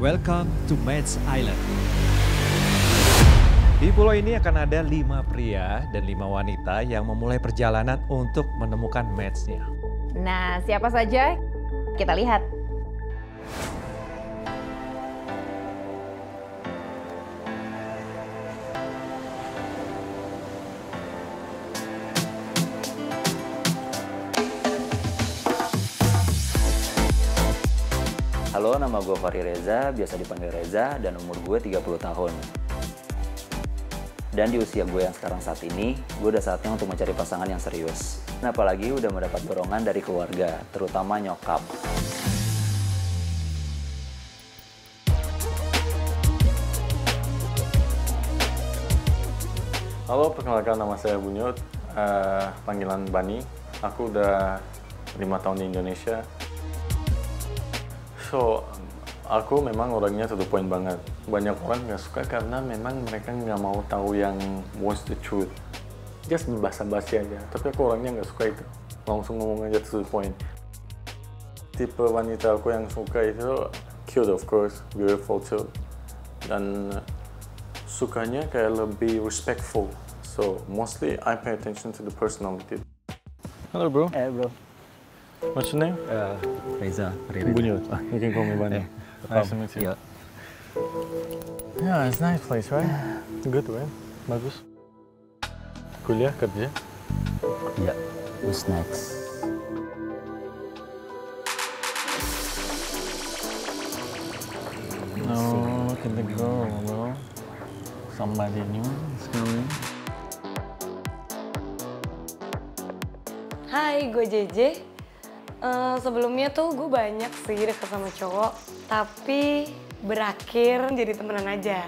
Welcome to Match Island. Di pulau ini akan ada 5 pria dan 5 wanita yang memulai perjalanan untuk menemukan match-nya. Nah, siapa saja? Kita lihat. Halo, nama gue Fahri Reza, biasa dipanggil Reza, dan umur gue 30 tahun. Dan di usia gue yang sekarang saat ini, gue udah saatnya untuk mencari pasangan yang serius. Dan apalagi udah mendapat dorongan dari keluarga, terutama nyokap. Halo, perkenalkan nama saya Bunyut, panggilan Bani. Aku udah 5 tahun di Indonesia. So, aku memang orangnya to the point banget. Banyak orang nggak suka karena memang mereka nggak mau tahu yang what's the truth. Just basa-basi aja. Tapi aku orangnya nggak suka itu. Langsung ngomong aja to the point. Tipe wanita aku yang suka itu cute of course, beautiful too. Dan sukanya kayak lebih respectful. So, mostly I pay attention to the personality. Hello bro. Bro. What's your name? Reza. Bunyut. You can call me Bani. Nice to meet you. Yeah, it's nice place, right? Good, right? Bagus. Kuliah, kerja? Ya, who's next? No, can the girl, bro. Somebody new is coming. Hai, gue JJ. Sebelumnya tuh gue banyak sih deket sama cowok, tapi berakhir jadi temenan aja.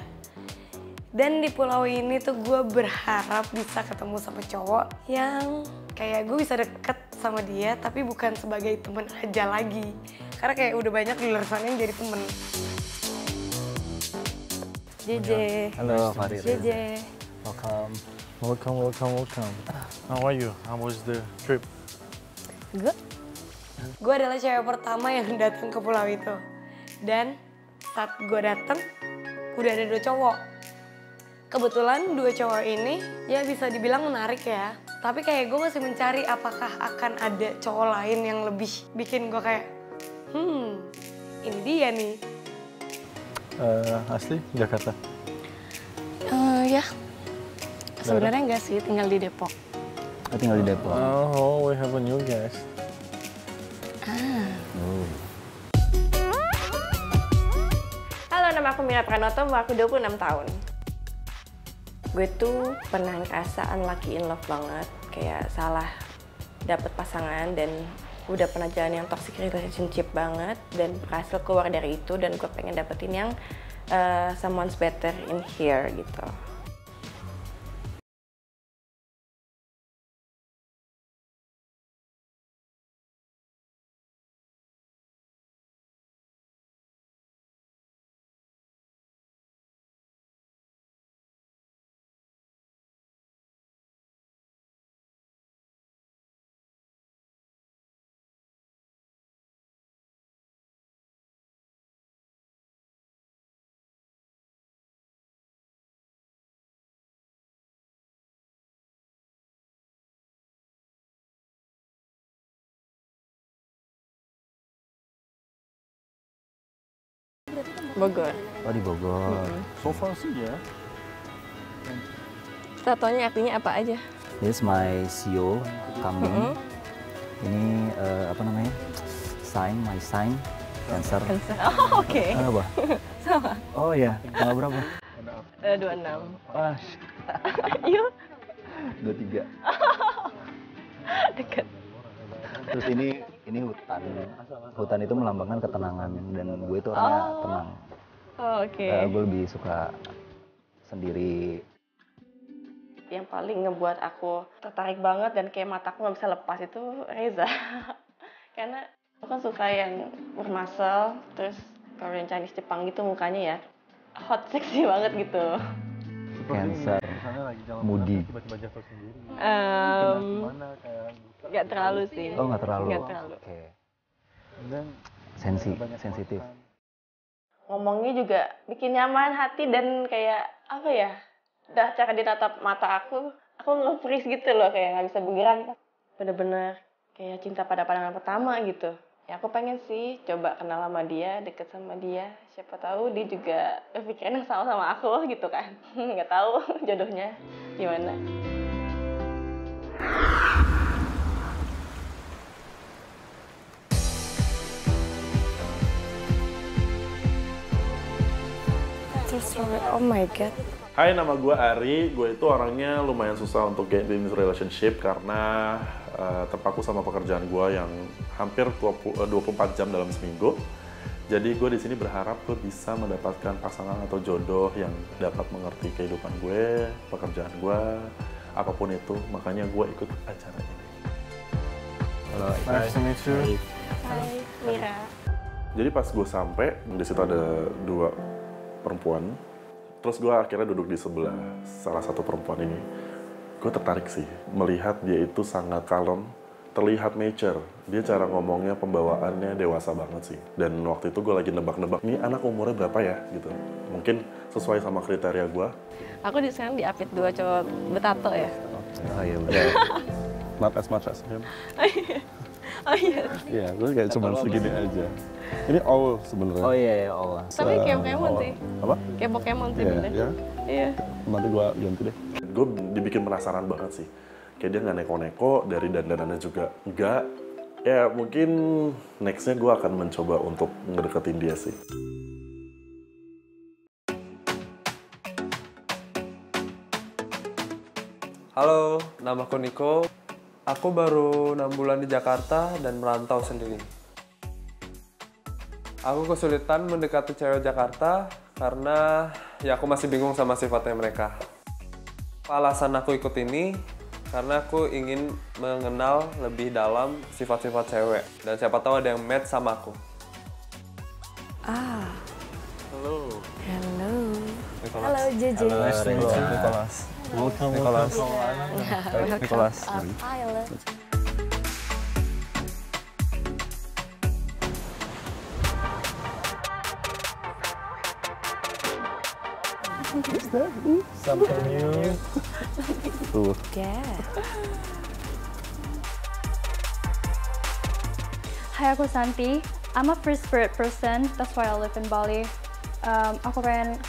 Dan di pulau ini tuh gue berharap bisa ketemu sama cowok yang kayak gue bisa deket sama dia, tapi bukan sebagai temen aja lagi. Karena kayak udah banyak di luar sana yang jadi temen. JJ. Halo, Fahri Reza. JJ. Welcome. How are you? How was the trip? Gue adalah cewek pertama yang datang ke pulau itu. Dan saat gue datang, udah ada 2 cowok. Kebetulan 2 cowok ini ya bisa dibilang menarik ya. Tapi kayak gue masih mencari apakah akan ada cowok lain yang lebih bikin gue kayak, ini dia nih. Asli Jakarta. Ya, sebenarnya enggak sih, tinggal di Depok. Aku tinggal di Depok. Oh, we have a new guest. Halo, nama aku Mira Pranoto, umur aku 26 tahun. Gue tuh pernah ngerasa unlucky in love banget, kayak salah dapet pasangan dan udah pernah jalan yang toxic relationship banget dan berhasil keluar dari itu dan gue pengen dapetin yang someone's better in here gitu. Bogor. Oh, di Bogor. So far sih ya. Tatonya artinya apa aja? This is my CEO coming. Ini apa namanya? My sign, Cancer. Oh, oke. Apa? Sama. Oh iya, tanggal berapa? 26. Ah, Yuk. 23. Deket. Terus ini hutan. Hutan itu melambangkan ketenangan dan gue itu orangnya tenang. Oh, oke. Gue lebih suka sendiri. Yang paling ngebuat aku tertarik banget dan kayak mataku nggak bisa lepas itu Reza. Karena aku kan suka yang bermuscle, terus Korean Chinese Jepang gitu mukanya ya. Hot, seksi banget gitu. Cancer, moody. Tiba-tiba jatuh sendiri. Nggak terlalu sih. Oh, nggak terlalu. Nggak terlalu. Oke. Dan Sensitif. ngomongnya juga bikin nyaman hati dan kayak apa ya, udah cara ditatap mata aku nge-freeze gitu loh, kayak nggak bisa bergerak, bener-bener kayak cinta pada pandangan pertama gitu. Ya aku pengen sih coba kenal sama dia, deket sama dia, siapa tahu dia juga berpikiran yang sama aku gitu kan. Nggak tahu jodohnya gimana. Oh my god. Hai, nama gue Ari. Gue itu orangnya lumayan susah untuk get in relationship karena terpaku sama pekerjaan gue yang hampir 24 jam dalam seminggu. Jadi gue di sini berharap gue bisa mendapatkan pasangan atau jodoh yang dapat mengerti kehidupan gue, pekerjaan gue, apapun itu. Makanya gue ikut acara ini. Halo, nice to meet you. Hai, Mira. Jadi pas gue sampai, di situ ada 2 perempuan. Terus gue akhirnya duduk di sebelah salah satu perempuan ini. Gue tertarik sih, melihat dia itu sangat kalem, terlihat mature. Dia cara ngomongnya, pembawaannya dewasa banget sih. Dan waktu itu gue lagi nebak-nebak, ini anak umurnya berapa ya? Gitu. Mungkin sesuai sama kriteria gue. Aku sekarang diapit 2 cowok betato ya. Oh iya benar. Not as much as him. Oh iya. Iya, gue kayak cuma segini aja. Ini all sebenarnya. Oh iya, all. Tapi kayak Pokemon sih. Apa? Kayak Pokemon sih bener. Iya. Iya. Nanti gue ganti deh. Gue dibikin penasaran banget sih. Kayak dia nggak neko-neko, dari dandanannya juga enggak. Ya mungkin nextnya gue akan mencoba untuk ngedeketin dia sih. Halo, namaku Niko. Aku baru 6 bulan di Jakarta dan merantau sendiri. Aku kesulitan mendekati cewek Jakarta karena ya aku masih bingung sama sifatnya mereka. Alasan aku ikut ini karena aku ingin mengenal lebih dalam sifat-sifat cewek dan siapa tahu ada yang match sama aku. Hello, Nicholas. halo JJ. Nice to meet you, Nicholas. Welcome, Nicholas. Nicholas. Pilot. Something new. Tuh. Yeah. Hai, aku Santi. I'm a free spirit person, that's why I live in Bali. Aku pengen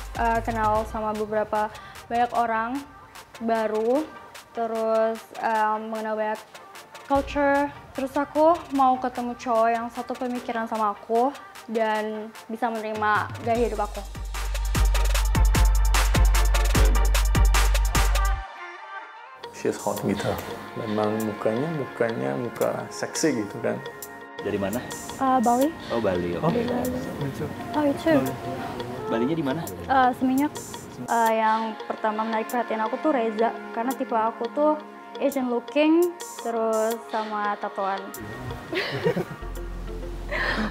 kenal sama banyak orang baru, terus mengenal banyak culture. Terus aku mau ketemu cowok yang satu pemikiran sama aku dan bisa menerima gaya hidup aku. She's hot gitu. Memang mukanya muka seksi gitu kan. Dari mana? Bali. Oh, Bali. Oh, itu. Balinya di mana? Seminyak. Yang pertama menarik perhatian aku tuh Reza, karena tipe aku tuh Asian looking, terus sama tatoan.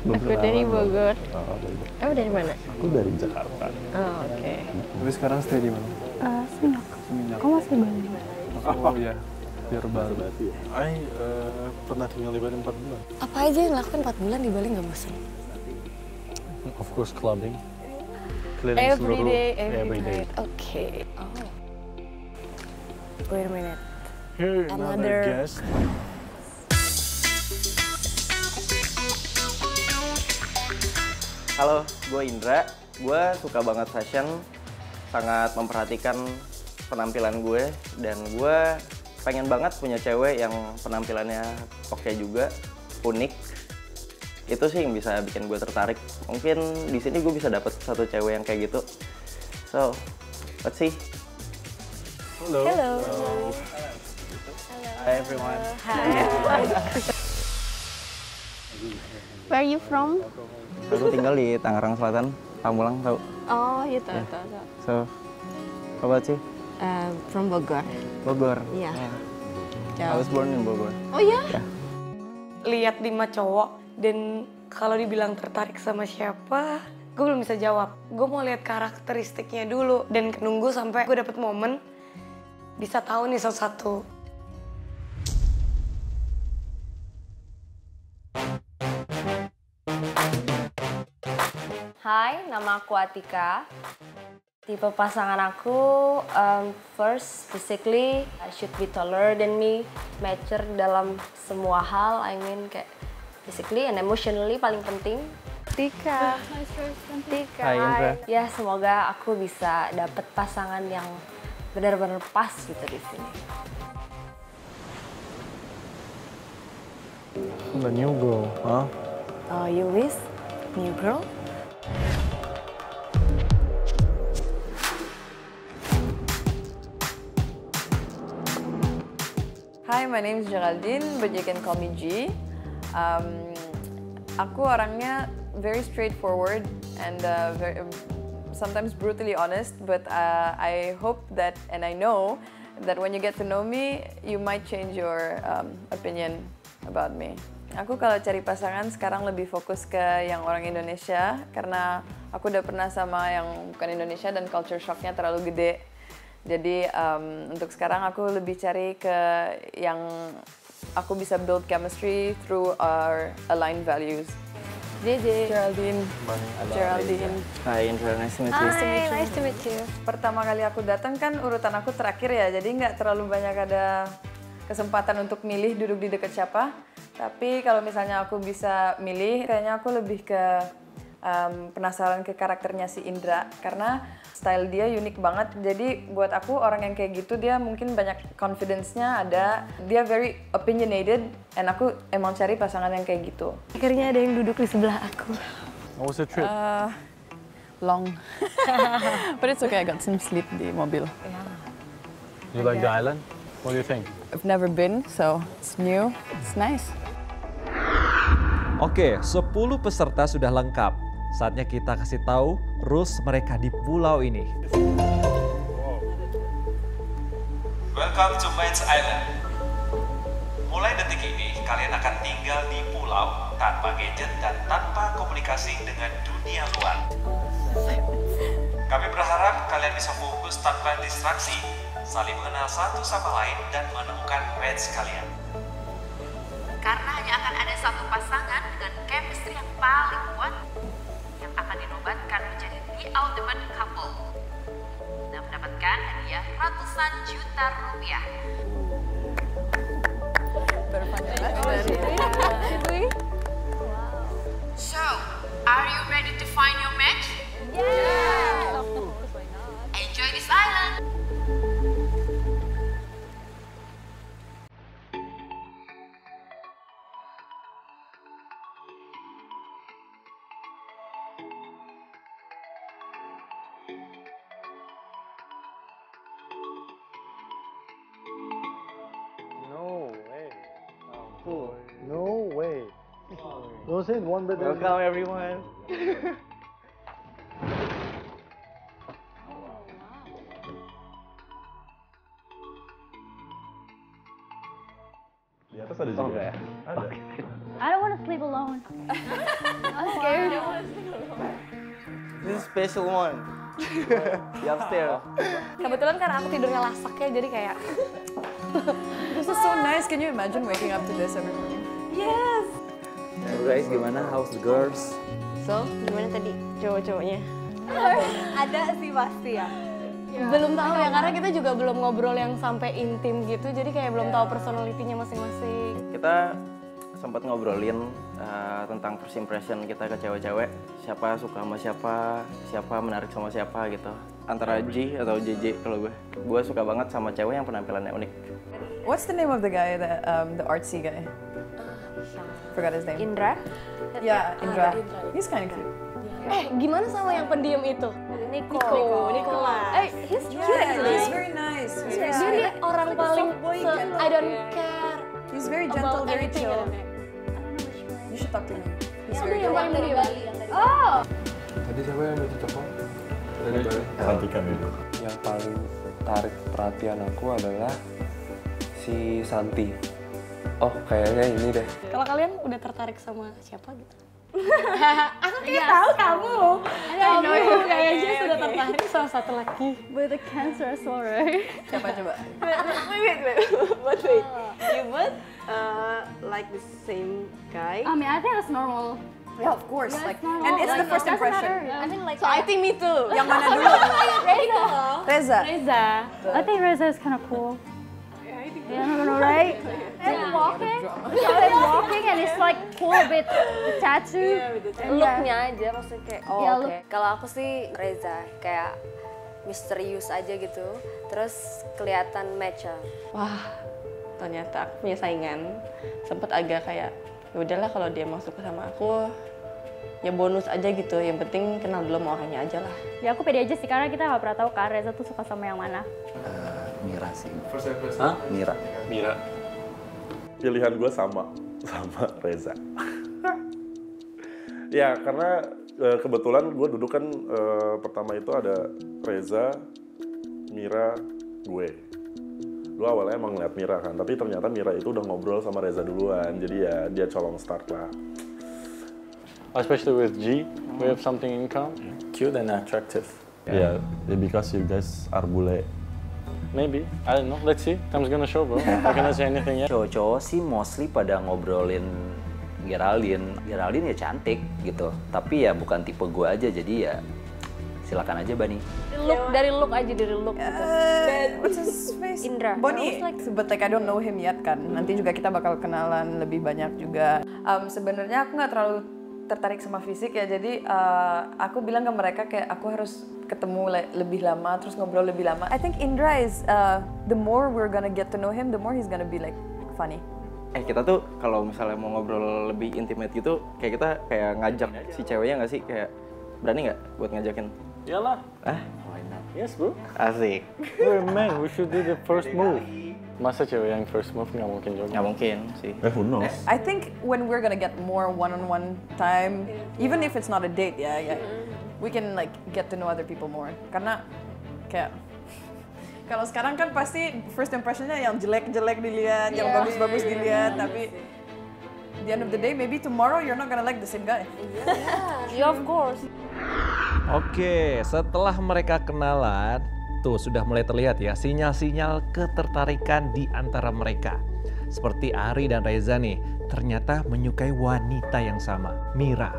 Aku dari Bogor. Kamu dari mana? Aku dari Jakarta. Oh, oke. Tapi sekarang stay di mana? Seminyak. Kamu masih Bali? Oh iya, biar baru. Ay, pernah tinggal di Bali 4 bulan. Apa aja yang dilakukan 4 bulan di Bali nggak bosan? Of course, clubbing. Every day, every night. Okay. Oh. Wait a minute. Here, Another guest. Halo, gue Indra. Gue suka banget fashion, sangat memperhatikan penampilan gue, dan gue pengen banget punya cewek yang penampilannya oke juga, unik. Itu sih yang bisa bikin gue tertarik. Mungkin di sini gue bisa dapet satu cewek yang kayak gitu. So, let's see. Hello. Hello. Hi everyone. Where are you from? Aku tinggal di Tangerang Selatan, Pamulang, tau? Oh, gitu. So, how about you? From Bogor. Bogor. Iya. I was born in Bogor. Oh iya? Lihat 5 cowok dan kalau dibilang tertarik sama siapa, gue belum bisa jawab. Gue mau lihat karakteristiknya dulu dan nunggu sampai gue dapet momen bisa tahu nih satu-satu. Hai, nama aku Atika. Tipe pasangan aku, first, physically, should be taller than me, mature dalam semua hal, I mean kayak physically and emotionally paling penting. Tika. Tika. Hai, Indra. Ya, semoga aku bisa dapet pasangan yang benar-benar pas gitu di sini. The new girl, huh? Oh, you with new girl? Hi, my name is Geraldine, but you can call me G. Aku orangnya very straightforward and sometimes brutally honest, but I hope that and I know that when you get to know me, you might change your opinion about me. Aku kalau cari pasangan sekarang lebih fokus ke yang orang Indonesia karena aku udah pernah sama yang bukan Indonesia dan culture shocknya terlalu gede. Jadi untuk sekarang aku lebih cari ke yang aku bisa build chemistry through our aligned values. JJ. Geraldine. Geraldine. Hai Indra, nice to meet you. Hi, nice to meet you. Pertama kali aku datang kan urutan aku terakhir ya, jadi nggak terlalu banyak ada kesempatan untuk milih duduk di dekat siapa. Tapi kalau misalnya aku bisa milih, kayaknya aku lebih ke penasaran ke karakternya si Indra karena style dia unik banget. Jadi buat aku orang yang kayak gitu dia mungkin banyak confidence-nya ada. Dia very opinionated and aku emang cari pasangan yang kayak gitu. Akhirnya ada yang duduk di sebelah aku. How was the trip? Long. But it's okay, I got some sleep di mobil. You like the island? What do you think? I've never been, so it's new, it's nice. Oke, 10 peserta sudah lengkap. Saatnya kita kasih tahu rules mereka di pulau ini. Welcome to Man's Island. Mulai detik ini, kalian akan tinggal di pulau tanpa gadget dan tanpa komunikasi dengan dunia luar. Kami berharap kalian bisa fokus tanpa distraksi, saling mengenal satu sama lain dan menemukan match kalian. Karena hanya akan ada satu pasangan dengan chemistry yang paling kuat yang akan dinobatkan menjadi the ultimate couple dan mendapatkan hadiah ratusan juta rupiah. So, are you ready to find your match? Yeah! Enjoy this island! No way. Goes in one bit. Welcome everyone. Di atas ada juga ya? Ada. I don't want to sleep alone. I'm scared. This is special one. Di upstairs. Kebetulan karena aku tidurnya lasak ya, jadi kayak This is so nice. Can you imagine waking up to this every morning? yes. Guys, gimana? How's the girls? So, gimana tadi cowok-cowoknya? Ada sih pasti ya. Belum tahu ya, karena kita juga belum ngobrol yang sampai intim gitu, jadi kayak belum tahu personalitinya masing-masing. Kita sempat ngobrolin tentang first impression kita ke cewek-cewek. Siapa suka sama siapa, siapa menarik sama siapa gitu. Antara G atau JJ kalau gue. Gue suka banget sama cewek yang penampilannya unik. What's the name of the guy, the artsy guy? Forgot his name. Indra? Yeah, Indra. He's kind of cute. Gimana sama yang pendiam itu? Nikola. He's cute actually. He's very nice. He's very Dia nih orang paling I don't care. He's very gentle, about very everything chill. gitu. You should talk to him. He's Ada very yang paling gentle. pendiam. Oh. Tadi siapa yang minta telepon? Dari Bali. Cantikan itu. Yang paling tarik perhatian aku adalah si Santi. Oh, kayaknya ini deh. Kalau kalian udah tertarik sama siapa gitu? Aku kayak tahu kamu. Kamu kayaknya sudah tertarik sama satu lagi. With a cancer as well, right? Siapa coba? Wait. You both like the same guy? I mean, I think that's normal. Yeah, of course. Like, normal. and it's the first Doesn't impression. matter. I mean, like, So I think me too. Yang mana dulu? Reza. I think Reza is kind of cool. Yeah, no, right? And walking, and it's like cool a bit tattoo. Looknya aja maksudnya kayak, oh Ya, oke. Kalau aku sih Reza, kayak misterius aja gitu. Terus kelihatan match. Wah, ternyata aku punya saingan. Sempet agak kayak, ya udahlah kalau dia mau suka sama aku, ya bonus aja gitu. Yang penting kenal dulu sama orangnya aja lah. Ya aku pede aja sih karena kita nggak pernah tahu kan Reza tuh suka sama yang mana. Mira sih. Hah? Mira. Mira. Pilihan gue sama Reza. Ya karena kebetulan gue duduk kan pertama itu ada Reza, Mira, gue. Gue awalnya emang ngeliat Mira kan, tapi ternyata Mira itu udah ngobrol sama Reza duluan, jadi ya dia colong start lah. Especially with G, we have something in common. Cute and attractive. Yeah, because you guys are bule. Maybe, I don't know. Let's see. Time's gonna show, bro. I cannot say anything yet. Cowok-cowok sih mostly pada ngobrolin Geraldine. Geraldine ya cantik gitu, tapi ya bukan tipe gue aja, jadi ya silakan aja Bani. Dari look aja, dari look gitu. What's his face? Indra. Bonnie. But like I don't know him yet kan. Nanti juga kita bakal kenalan lebih banyak juga. Sebenarnya aku nggak terlalu tertarik sama fisik ya, jadi aku bilang ke mereka kayak aku harus ketemu lebih lama, terus ngobrol lebih lama. I think Indra is the more we're gonna get to know him, the more he's gonna be like funny. Kita tuh kalau misalnya mau ngobrol lebih intimate gitu, kayak kita kayak ngajak si ceweknya nggak sih? Kayak berani nggak buat ngajakin? Iyalah. Why not? Yes, bro. Asik. We're men. We should do the first move. Masa cewek yang first move nggak mungkin juga? Nggak mungkin sih. Who knows? I think when we're gonna get more one-on-one time, even if it's not a date, yeah, we can like get to know other people more. Karena kayak kalau sekarang kan pasti first impressionnya yang jelek-jelek dilihat, yang bagus-bagus dilihat, tapi the end of the day, maybe tomorrow you're not gonna like the same guy. Yeah, of course. Oke, setelah mereka kenalan, tuh sudah mulai terlihat ya sinyal-sinyal ketertarikan di antara mereka. Seperti Ari dan Reza nih, ternyata menyukai wanita yang sama, Mira.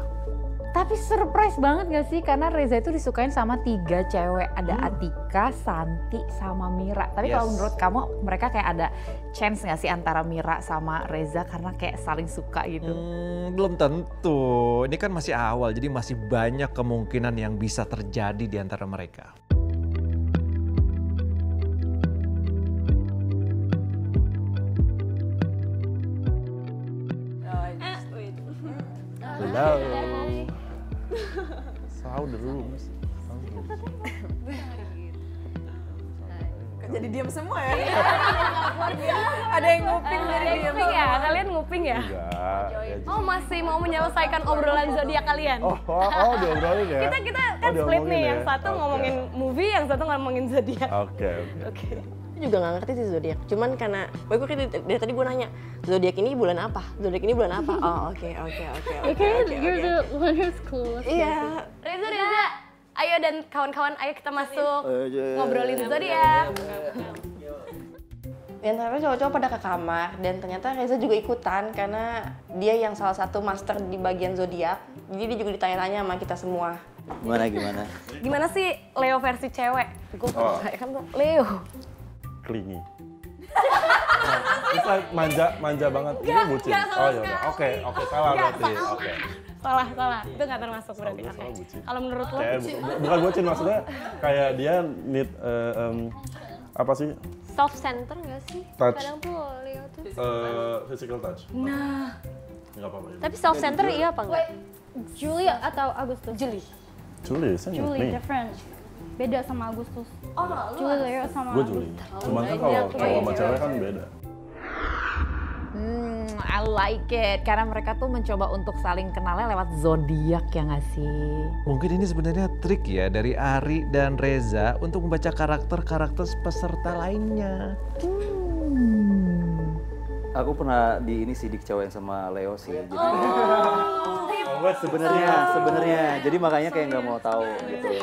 Tapi surprise banget gak sih? Karena Reza itu disukain sama 3 cewek. Ada Atika, Santi, sama Mira. Tapi kalau menurut kamu mereka kayak ada chance gak sih antara Mira sama Reza karena kayak saling suka gitu? Belum tentu. Ini kan masih awal, jadi masih banyak kemungkinan yang bisa terjadi di antara mereka. Hello. So how the rooms? Jadi diam semua ya? Ada yang nguping dari diam. Nguping ya? Kalian nguping ya? Enggak. Oh masih mau menyelesaikan obrolan zodiak kalian? Oh diobrolin ya? Kita kan split nih, yang satu ngomongin movie, yang satu ngomongin zodiak. Oke. Aku juga nggak ngerti sih zodiak. Cuman karena, dari tadi gue nanya, zodiak ini bulan apa? Zodiak ini bulan apa? Oh oke. You're the one who's cool. Iya. Reza, ayo dan kawan-kawan, ayo kita masuk ngobrolin zodiak. Yang ternyata cowok-cowok pada ke kamar dan ternyata Reza juga ikutan karena dia yang salah satu master di bagian zodiak. Jadi dia juga ditanya-tanya sama kita semua. Gimana? Gimana sih Leo versi cewek? Gue kan Leo. Clingy. It's like manja banget. Ini bucin. Oh iya. Oke, salah berarti. Oke. Salah. Itu nggak termasuk berarti. Salah bucin. Kalau menurut lo? Bukan bucin, maksudnya kayak dia need apa sih? Self-center nggak sih? Touch. Kadang tuh Leo tuh. Physical touch. Nah. Nggak apa-apa. Tapi self-center iya apa enggak? Julie atau Agustus? Julie, same with Julie me. different. Beda sama Agustus. Julie Leo sama Gue Julie. Cuman kan kalau cowok sama cewek kan beda. I like it. Karena mereka tuh mencoba untuk saling kenalnya lewat zodiak ya nggak sih? Mungkin ini sebenarnya trik ya dari Ari dan Reza untuk membaca karakter-karakter peserta lainnya. Aku pernah di ini sih dikecewain sama Leo sih. Jadi sebenarnya. Jadi makanya kayak nggak mau tahu gitu.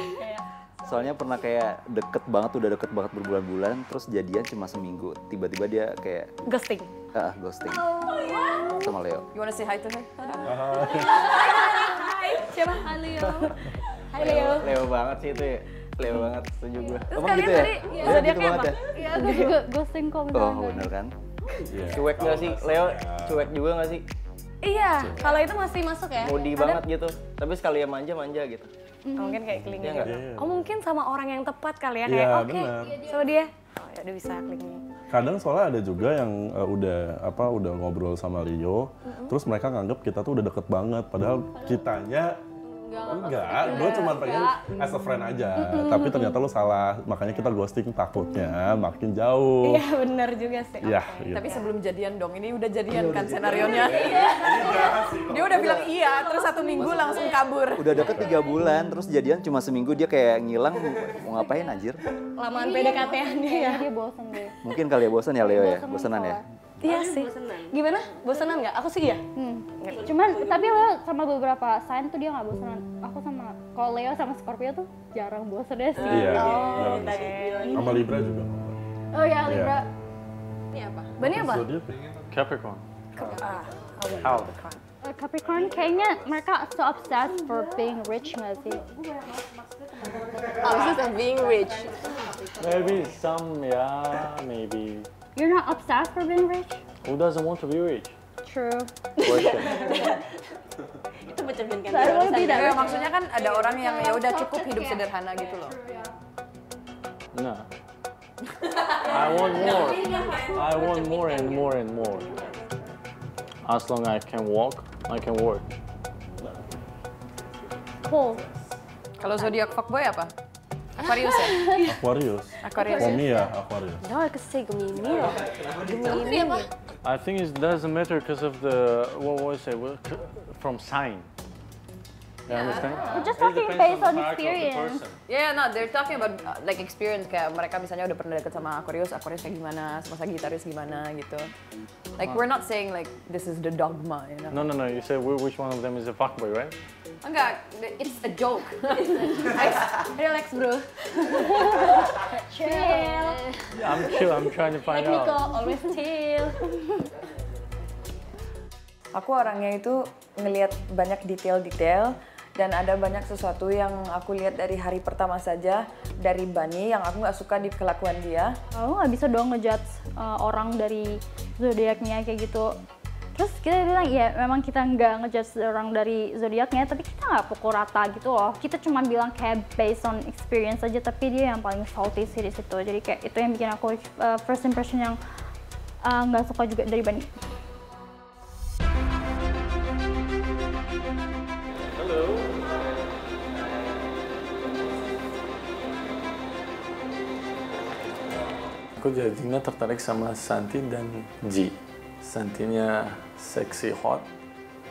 Soalnya pernah kayak udah deket banget berbulan-bulan, terus jadian cuma seminggu. Tiba-tiba dia kayak Ghosting. ghosting sama Leo. You wanna say hi to her? Siapa? Hai Leo. Hai Leo. Leo banget sih itu ya. Leo banget, setuju gue. Terus Emang kalian gitu ya? tadi Iya, zodiaknya gitu apa? banget Iya, aku juga ghosting kok Oh misalnya. bener kan? Cuek gak sih? Leo cuek juga gak sih? Iya, kalau itu masih masuk ya. Moody Kadang- banget gitu. Tapi sekali yang manja-manja gitu. Oh, mungkin kayak kling Iya gitu. nggak? Oh mungkin sama orang yang tepat kali ya Iya, kayak oke benar. sama dia. Oh ya udah bisa kling. Kadang soalnya ada juga yang udah ngobrol sama Rio, terus mereka nganggep kita tuh udah deket banget, padahal kitanya enggak, gue cuma pengen as a friend aja, tapi ternyata lu salah, makanya kita ghosting takutnya makin jauh. Iya benar juga sih. Iya, gitu. Tapi sebelum jadian dong, ini udah jadian kan senarionya. Dia udah bilang iya, terus 1 minggu langsung kabur. Udah deket 3 bulan, terus jadian cuma seminggu dia kayak ngilang, mau ngapain anjir? Lamaan PDKT-annya ya. Dia bosen deh. Mungkin kali ya bosan ya Leo ya, bosanan ya? Iya sih. Gimana? Bosenan nggak? Aku sih ya. Cuman tapi Leo sama beberapa sign tuh dia nggak bosenan. Aku sama kalau Leo sama Scorpio tuh jarang bosen deh sih. Iya, Oh, jarang tadi sih. bilang. Sama Libra juga. Oh ya Libra. Ini apa? Bani apa? Zodiac. Capricorn. How? Capricorn kayaknya mereka so obsessed for being rich nggak sih? Obsessed of being rich. Maybe some, yeah, maybe. You're not obsessed for being rich? Who doesn't want to be rich? True. Question. Itu mencerminkan. So I wanna be that Ya, rich. maksudnya kan ada orang yang ya udah cukup hidup sederhana gitu loh. No. I want more. I want more and more and more. As long I can walk, I can work. Cool. Kalau zodiak fuckboy apa? Aquarius ya? Aquarius. Aquarius ya? Omi ya, Aquarius. No, I could say Gemini loh. Gemini apa? I think it doesn't matter because of the what was it? From sign. You understand? We're just It talking depends based on the character of the experience. person. Yeah, no, they're talking about like experience kayak mereka misalnya udah pernah deket sama Aquarius kayak gimana, sama Sagittarius gimana gitu. Like we're not saying like this is the dogma, you know. No. You said which one of them is a fuckboy, right? Enggak, it's a joke. Relax bro. Chill. I'm chill. I'm trying to find Like Nico, out. always chill. Aku orangnya itu ngelihat banyak detail-detail dan ada banyak sesuatu yang aku lihat dari hari pertama saja dari Bani yang aku nggak suka di kelakuan dia. Kamu nggak bisa dong ngejudge orang dari zodiaknya kayak gitu. Terus kita bilang ya memang kita nggak ngejudge orang dari zodiaknya, tapi kita nggak pukul rata gitu loh. Kita cuma bilang kayak based on experience aja, tapi dia yang paling salty sih di situ. Jadi kayak itu yang bikin aku first impression yang nggak suka juga dari Bani. Aku jadinya tertarik sama Santi dan Ji. Santinya sexy hot,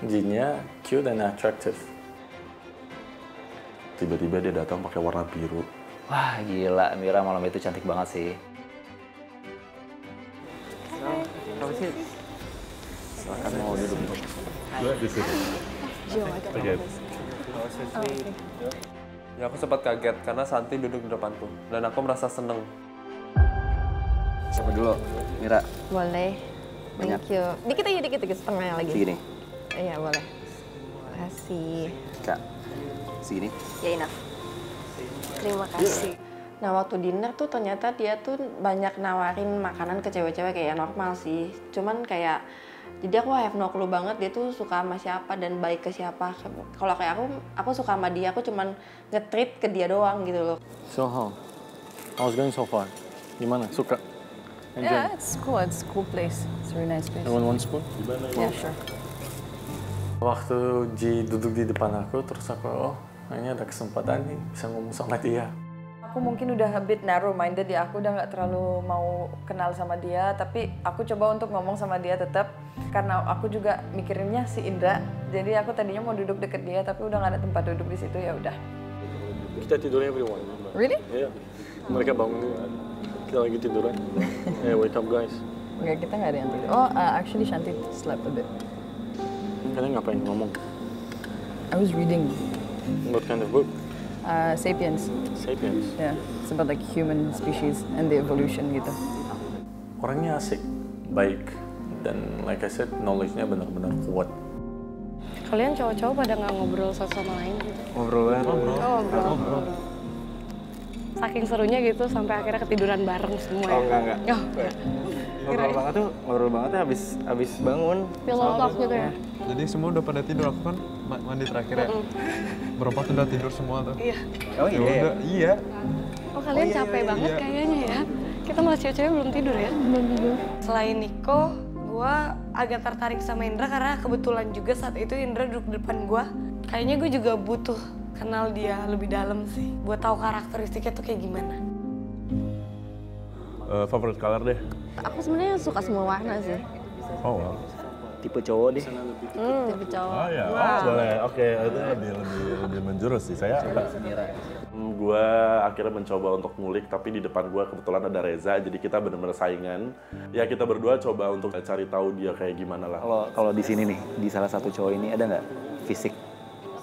Ji-nya cute and attractive. Tiba-tiba dia datang pakai warna biru. Wah gila, Mira malam itu cantik banget sih. Silakan mau duduk. Gue di sini. Oke. Ya aku sempat kaget karena Santi duduk di depanku dan aku merasa seneng. Siapa dulu? Mira, Boleh. Banyak. Thank you. Dikit aja, dikit setengah lagi. segini. Iya, boleh. Kasih. Kak, segini. Ya, enough. Terima kasih. Nah, waktu dinner tuh ternyata dia tuh banyak nawarin makanan ke cewek-cewek kayak normal sih. Cuman kayak, jadi aku have no clue banget dia tuh suka sama siapa dan baik ke siapa. Kalau kayak aku suka sama dia, aku cuman nge-treat ke dia doang gitu loh. So how? How's going so far? Gimana? Suka? Enjoy? Yeah, it's cool. It's a cool place. It's a very nice place. You want one spoon? Yeah, sure. Waktu Ji duduk di depan aku, terus aku, oh, kayaknya ada kesempatan nih bisa ngomong sama dia. Aku mungkin udah a bit narrow-minded ya, aku udah nggak terlalu mau kenal sama dia, tapi aku coba untuk ngomong sama dia tetap, karena aku juga mikirinnya si Indra, jadi aku tadinya mau duduk deket dia, tapi udah nggak ada tempat duduk di situ, ya udah. Kita tidurnya everyone. Really? Iya. Mereka bangun dulu. Kita lagi tiduran. Hey, wake up guys. Enggak, kita nggak ada yang tidur. Oh, actually Shanti slept a bit. Kalian ngapain ngomong? I was reading What kind of book? Sapiens. Sapiens. Yeah, it's about like human species and the evolution gitu. Orangnya asik, baik, dan like I said, knowledge-nya benar-benar kuat. Kalian cowok-cowok pada nggak ngobrol satu sama lain gitu? Ngobrol banget. Ngobrol. Saking serunya gitu sampai akhirnya ketiduran bareng semua. Oh enggak. Oh, Ngobrol banget tuh habis bangun. Pillow talk gitu ya? Jadi semua udah pada tidur, aku kan mandi terakhir ya. Berempat udah tidur semua tuh. Iya. Oh Ya iya. udah, iya. Oh kalian capek banget kayaknya ya? Kita malah cewek-cewek belum tidur ya? Belum tidur. Selain Niko, gue agak tertarik sama Indra karena kebetulan juga saat itu Indra duduk di depan gue. Kayaknya gue juga butuh kenal dia lebih dalam sih, buat tahu karakteristiknya tuh kayak gimana. Favorit color deh. Aku sebenarnya suka semua warna sih. Oh, wow. Tipe cowok deh. Tipe cowok. Oh ya, boleh. Oke, itu lebih menjurus sih. Saya gue akhirnya mencoba untuk ngulik, tapi di depan gue kebetulan ada Reza, jadi kita benar-benar saingan. Ya kita berdua coba untuk cari tahu dia kayak gimana lah. Kalau di sini nih, di salah satu cowok ini ada nggak fisik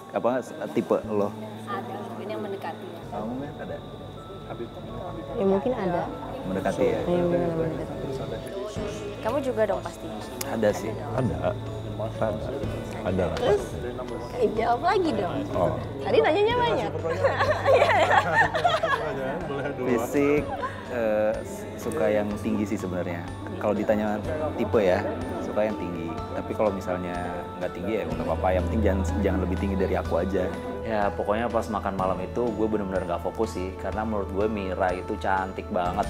apa tipe lo? Ada, mungkin yang mendekati. Kamu kan ada Ya mungkin ada. mendekati ya? Kamu juga dong pasti. Ada sih. Ada lah. Terus, jawab lagi dong. Oh. Tadi nanyanya banyak. Fisik suka yang tinggi sih sebenarnya. Kalau ditanya tipe ya, suka yang tinggi. Tapi kalau misalnya nggak tinggi ya nggak apa-apa. Yang penting jangan lebih tinggi dari aku aja. Ya pokoknya pas makan malam itu gue bener-bener nggak fokus sih. Karena menurut gue Mira itu cantik banget.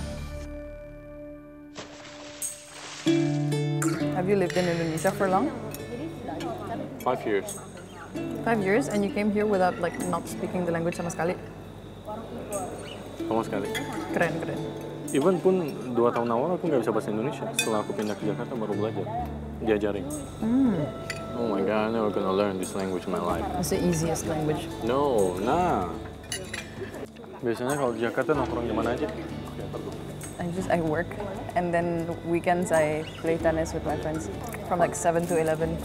Have you lived in Indonesia for long? 5 years. 5 years, and you came here without like not speaking the language sama sekali. Sama sekali. Keren. Even pun 2 tahun awal aku nggak bisa bahasa Indonesia. Setelah aku pindah ke Jakarta baru belajar. Diajarin. Oh my God, I'm never gonna learn this language in my life. It's the easiest language. No, nah. Biasanya kalau di Jakarta nongkrong di mana aja? I work, and then weekends I play tennis with my friends from like 7 to 11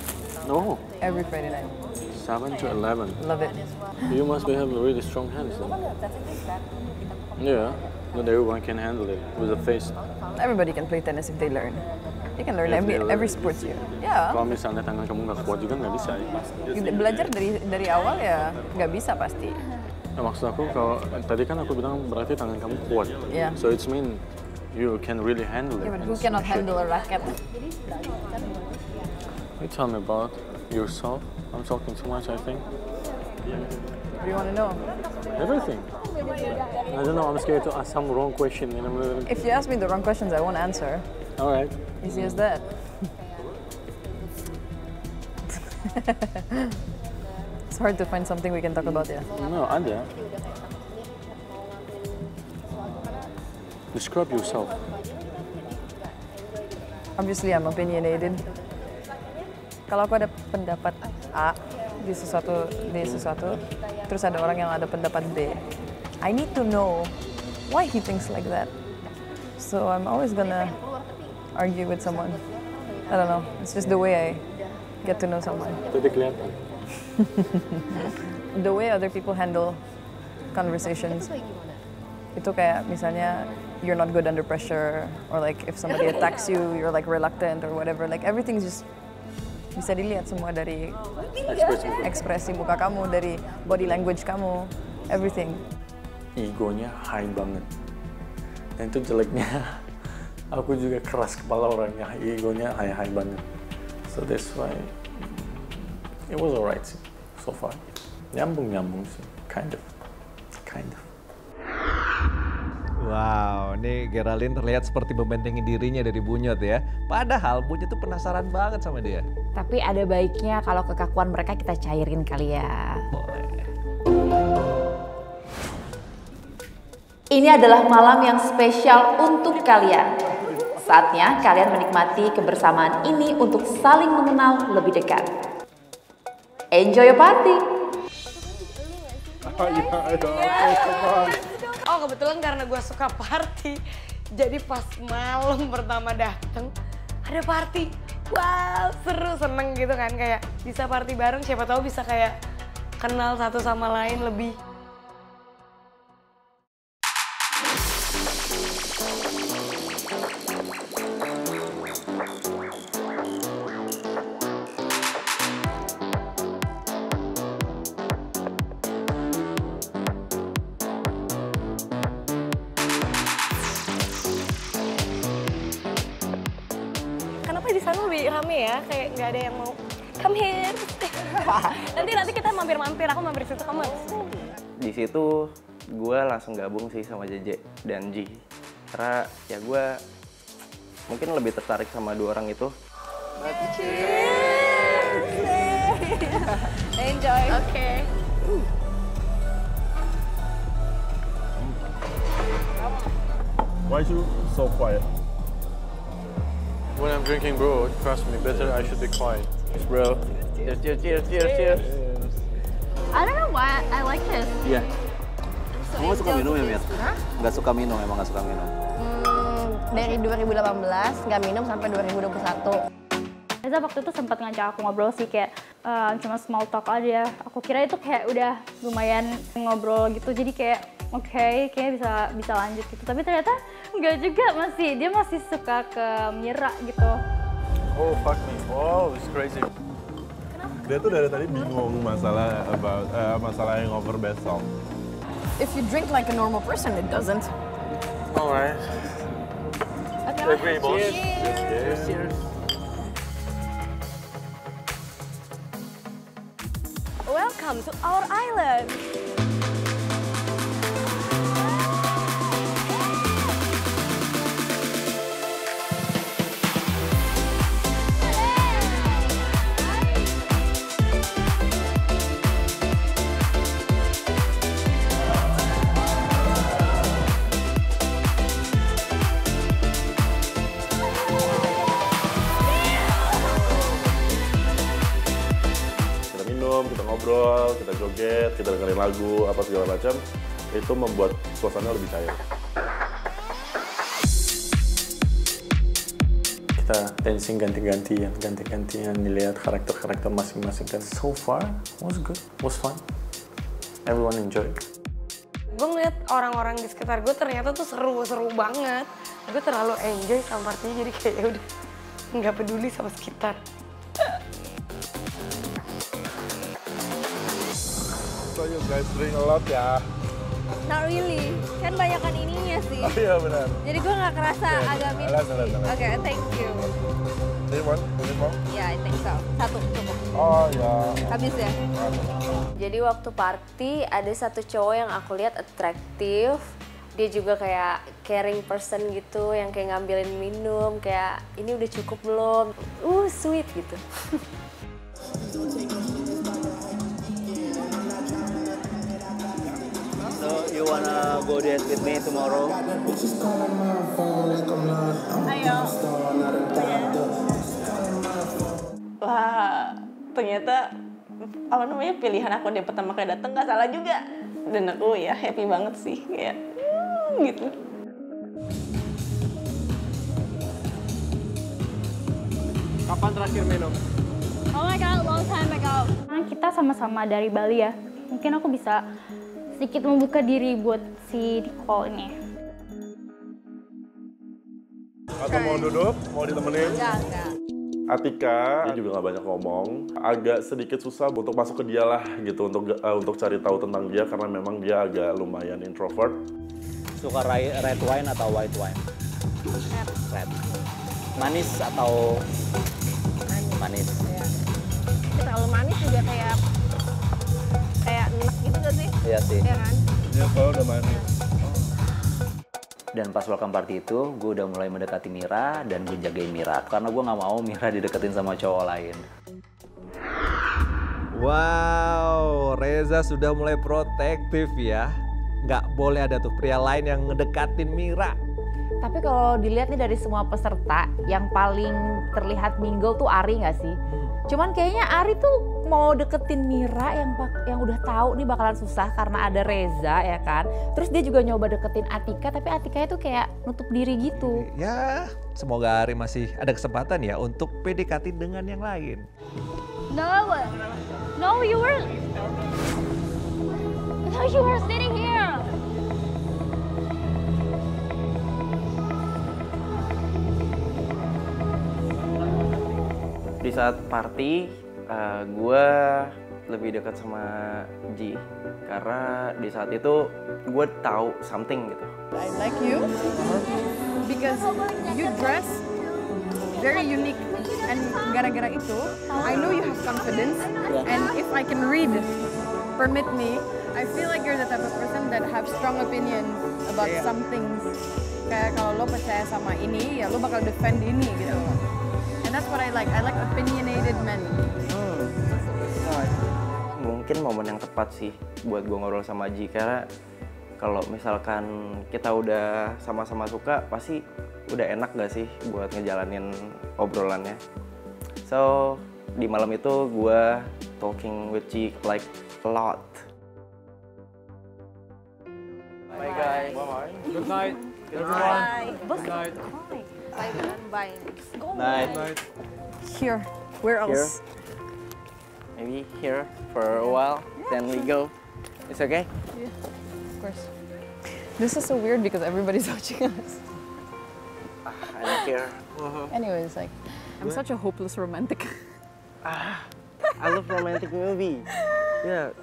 No, every Friday night. 7 to 11. Love it. You must have really strong hands then. Yeah, not everyone can handle it with a face. Everybody can play tennis if they learn. You can learn If they learn. every sport you. Yeah. Kalau misalnya tangan kamu nggak kuat juga nggak bisa ya. Belajar dari awal ya nggak bisa pasti. Nah, maksud aku kalau tadi kan aku bilang berarti tangan kamu kuat. Yeah. So it's mean you can really handle it. Yeah, but and who cannot shoot. handle a racket? You tell me about yourself. I'm talking too much, I think. What do you want to know? Everything. I don't know, I'm scared to ask some wrong question. If you ask me the wrong questions, I won't answer. All right. Easy as that. It's hard to find something we can talk about, yeah. No, ada. Describe yourself. Obviously, I'm opinionated. Kalau aku ada pendapat A di sesuatu, terus ada orang yang ada pendapat B, I need to know why he thinks like that. So I'm always gonna argue with someone. I don't know. It's just the way I get to know someone. Tadi kelihatan. The way other people handle conversations. Itu kayak misalnya you're not good under pressure, or like if somebody attacks you, you're like reluctant or whatever. Like everything's just bisa dilihat semua dari ekspresi muka kamu, dari body language kamu, everything. Egonya high banget. Dan itu jeleknya. Aku juga keras kepala orangnya, egonya high banget. So that's why it was alright sih, so far. Nyambung sih, kind of. Wow, ini Geraldine terlihat seperti membentengi dirinya dari Bunyot ya. Padahal Bunyot tuh penasaran banget sama dia. Tapi ada baiknya kalau kekakuan mereka kita cairin kali ya. Boleh. Ini adalah malam yang spesial untuk kalian. Saatnya kalian menikmati kebersamaan ini untuk saling mengenal lebih dekat. Enjoy your party! Oh kebetulan karena gue suka party, jadi pas malam pertama dateng ada party. Wow seru, seneng gitu kan, kayak bisa party bareng, siapa tahu bisa kayak kenal satu sama lain lebih. ya, kayak nggak ada yang mau come here. nanti kita mampir-mampir, aku mampir situ, kamu mampir situ. Di situ gue langsung gabung sih sama JJ dan Ji. Karena ya gue mungkin lebih tertarik sama dua orang itu. Enjoy. Oke. Why you so quiet? When I'm drinking, bro, trust me, better I should be quiet. Cheers, bro. Cheers. I don't know why I like this. Iya. Kamu nggak suka minum ya, Mir? Nggak suka minum, emang nggak suka minum. Dari 2018 nggak minum sampai 2021. Reza waktu itu sempat ngajak aku ngobrol sih kayak cuma small talk aja. Aku kira itu kayak udah lumayan ngobrol gitu, jadi kayak oke, kayak bisa lanjut gitu. Tapi ternyata nggak juga, dia masih suka ke Mira gitu. Oh, fuck me. Oh, it's crazy. Dia tuh dari tadi bingung masalah hangover besok. If you drink like a normal person, it doesn't. Alright. Okay. Agree, boss. Cheers. Welcome to our island. Kita ngobrol, kita joget, kita dengerin lagu, apa segala macam, itu membuat suasana lebih cair. Kita dancing ganti-gantian dilihat karakter masing-masing kan. So far, was good, was fun. Everyone enjoy. Gue ngeliat orang-orang di sekitar gue ternyata tuh seru banget. Gue terlalu enjoy sama partinya, jadi kayak ya udah nggak peduli sama sekitar. So you guys drink a lot ya? Not really, kan banyakan ininya sih. Oh iya benar. Jadi gue nggak kerasa agak minum. Oke, thank you. Ini mau? Ya, I think so. Satu cukup. Oh ya. Habis ya? Jadi waktu party ada satu cowok yang aku lihat atraktif. Dia juga kayak caring person gitu, yang kayak ngambilin minum, kayak ini udah cukup belum? Sweet gitu. So you wanna go date with me tomorrow? Ayo. Wah, ternyata pilihan aku dia pertama kali datang nggak salah juga. Dan aku ya happy banget sih, kayak gitu. Kapan terakhir minum? Oh my god, long time ago. Kita sama-sama dari Bali ya. Mungkin aku bisa sedikit membuka diri buat si Nicole ini. Atau mau duduk? Mau ditemenin? Enggak. Atika, dia juga nggak banyak ngomong. Agak sedikit susah untuk masuk ke dia lah gitu, untuk cari tahu tentang dia karena memang dia agak lumayan introvert. Suka red wine atau white wine? Red. Manis atau manis? Ya. Terlalu manis juga kayak enak gitu gak sih? Iya sih. Iya kan? Iya, kalau udah manis. Dan pas welcome party itu, gue udah mulai mendekati Mira dan gue jagain Mira. Karena gue nggak mau Mira dideketin sama cowok lain. Wow, Reza sudah mulai protektif ya. Nggak boleh ada tuh pria lain yang ngedekatin Mira. Tapi kalau dilihat nih dari semua peserta, yang paling terlihat mingle tuh Ari nggak sih? Cuman kayaknya Ari tuh mau deketin Mira yang udah tahu nih bakalan susah karena ada Reza ya kan. Terus dia juga nyoba deketin Atika, tapi Atika itu kayak nutup diri gitu. Ya, semoga Ari masih ada kesempatan ya untuk PDKT dengan yang lain. No, you were sitting here. Di saat party, gue lebih dekat sama Ji karena di saat itu gue tahu something gitu. I like you because you dress very unique. And gara-gara itu, I know you have confidence. And if I can read, permit me, I feel like you're the type of person that have strong opinion about some things. Kayak kalau lo percaya sama ini, ya lo bakal defend ini gitu. And that's what I like opinionated men. Mungkin momen yang tepat sih buat gue ngobrol sama Ji, karena kalau misalkan kita udah sama-sama suka, pasti udah enak gak sih buat ngejalanin obrolannya. So, di malam itu gue talking with Ji like a lot. Bye guys. Bye. Good night. Good night. Good night. Night. Night. Here, where else? Maybe here for a while, then we go. It's okay? Yeah, of course. This is so weird because everybody's watching us. I don't care. Anyways, like, I'm such a hopeless romantic. I love romantic movie. Yeah.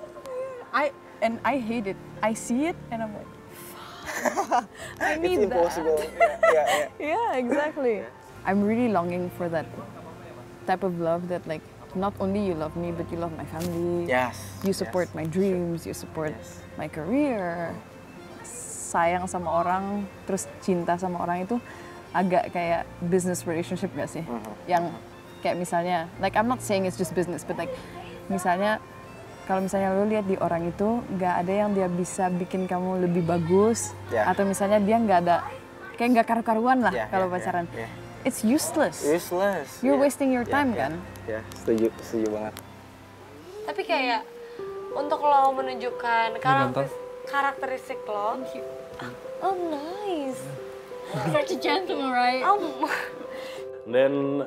I hate it. I see it and I'm like, I need It's impossible. Yeah. Yeah, exactly. I'm really longing for that type of love that like, not only you love me, but you love my family. Yes. You support my dreams, you support my career. Sayang sama orang, terus cinta sama orang itu agak kayak business relationship gak sih? Yang kayak misalnya, like I'm not saying it's just business, but like misalnya kalau misalnya lo lihat di orang itu nggak ada yang dia bisa bikin kamu lebih bagus, atau misalnya dia nggak ada kayak nggak karu-karuan lah kalau pacaran. It's useless. Useless. You're wasting your time kan? Ya, setuju banget. Tapi kayak untuk lo menunjukkan karakteristik lo. Oh nice. Such a gentleman, right? Dan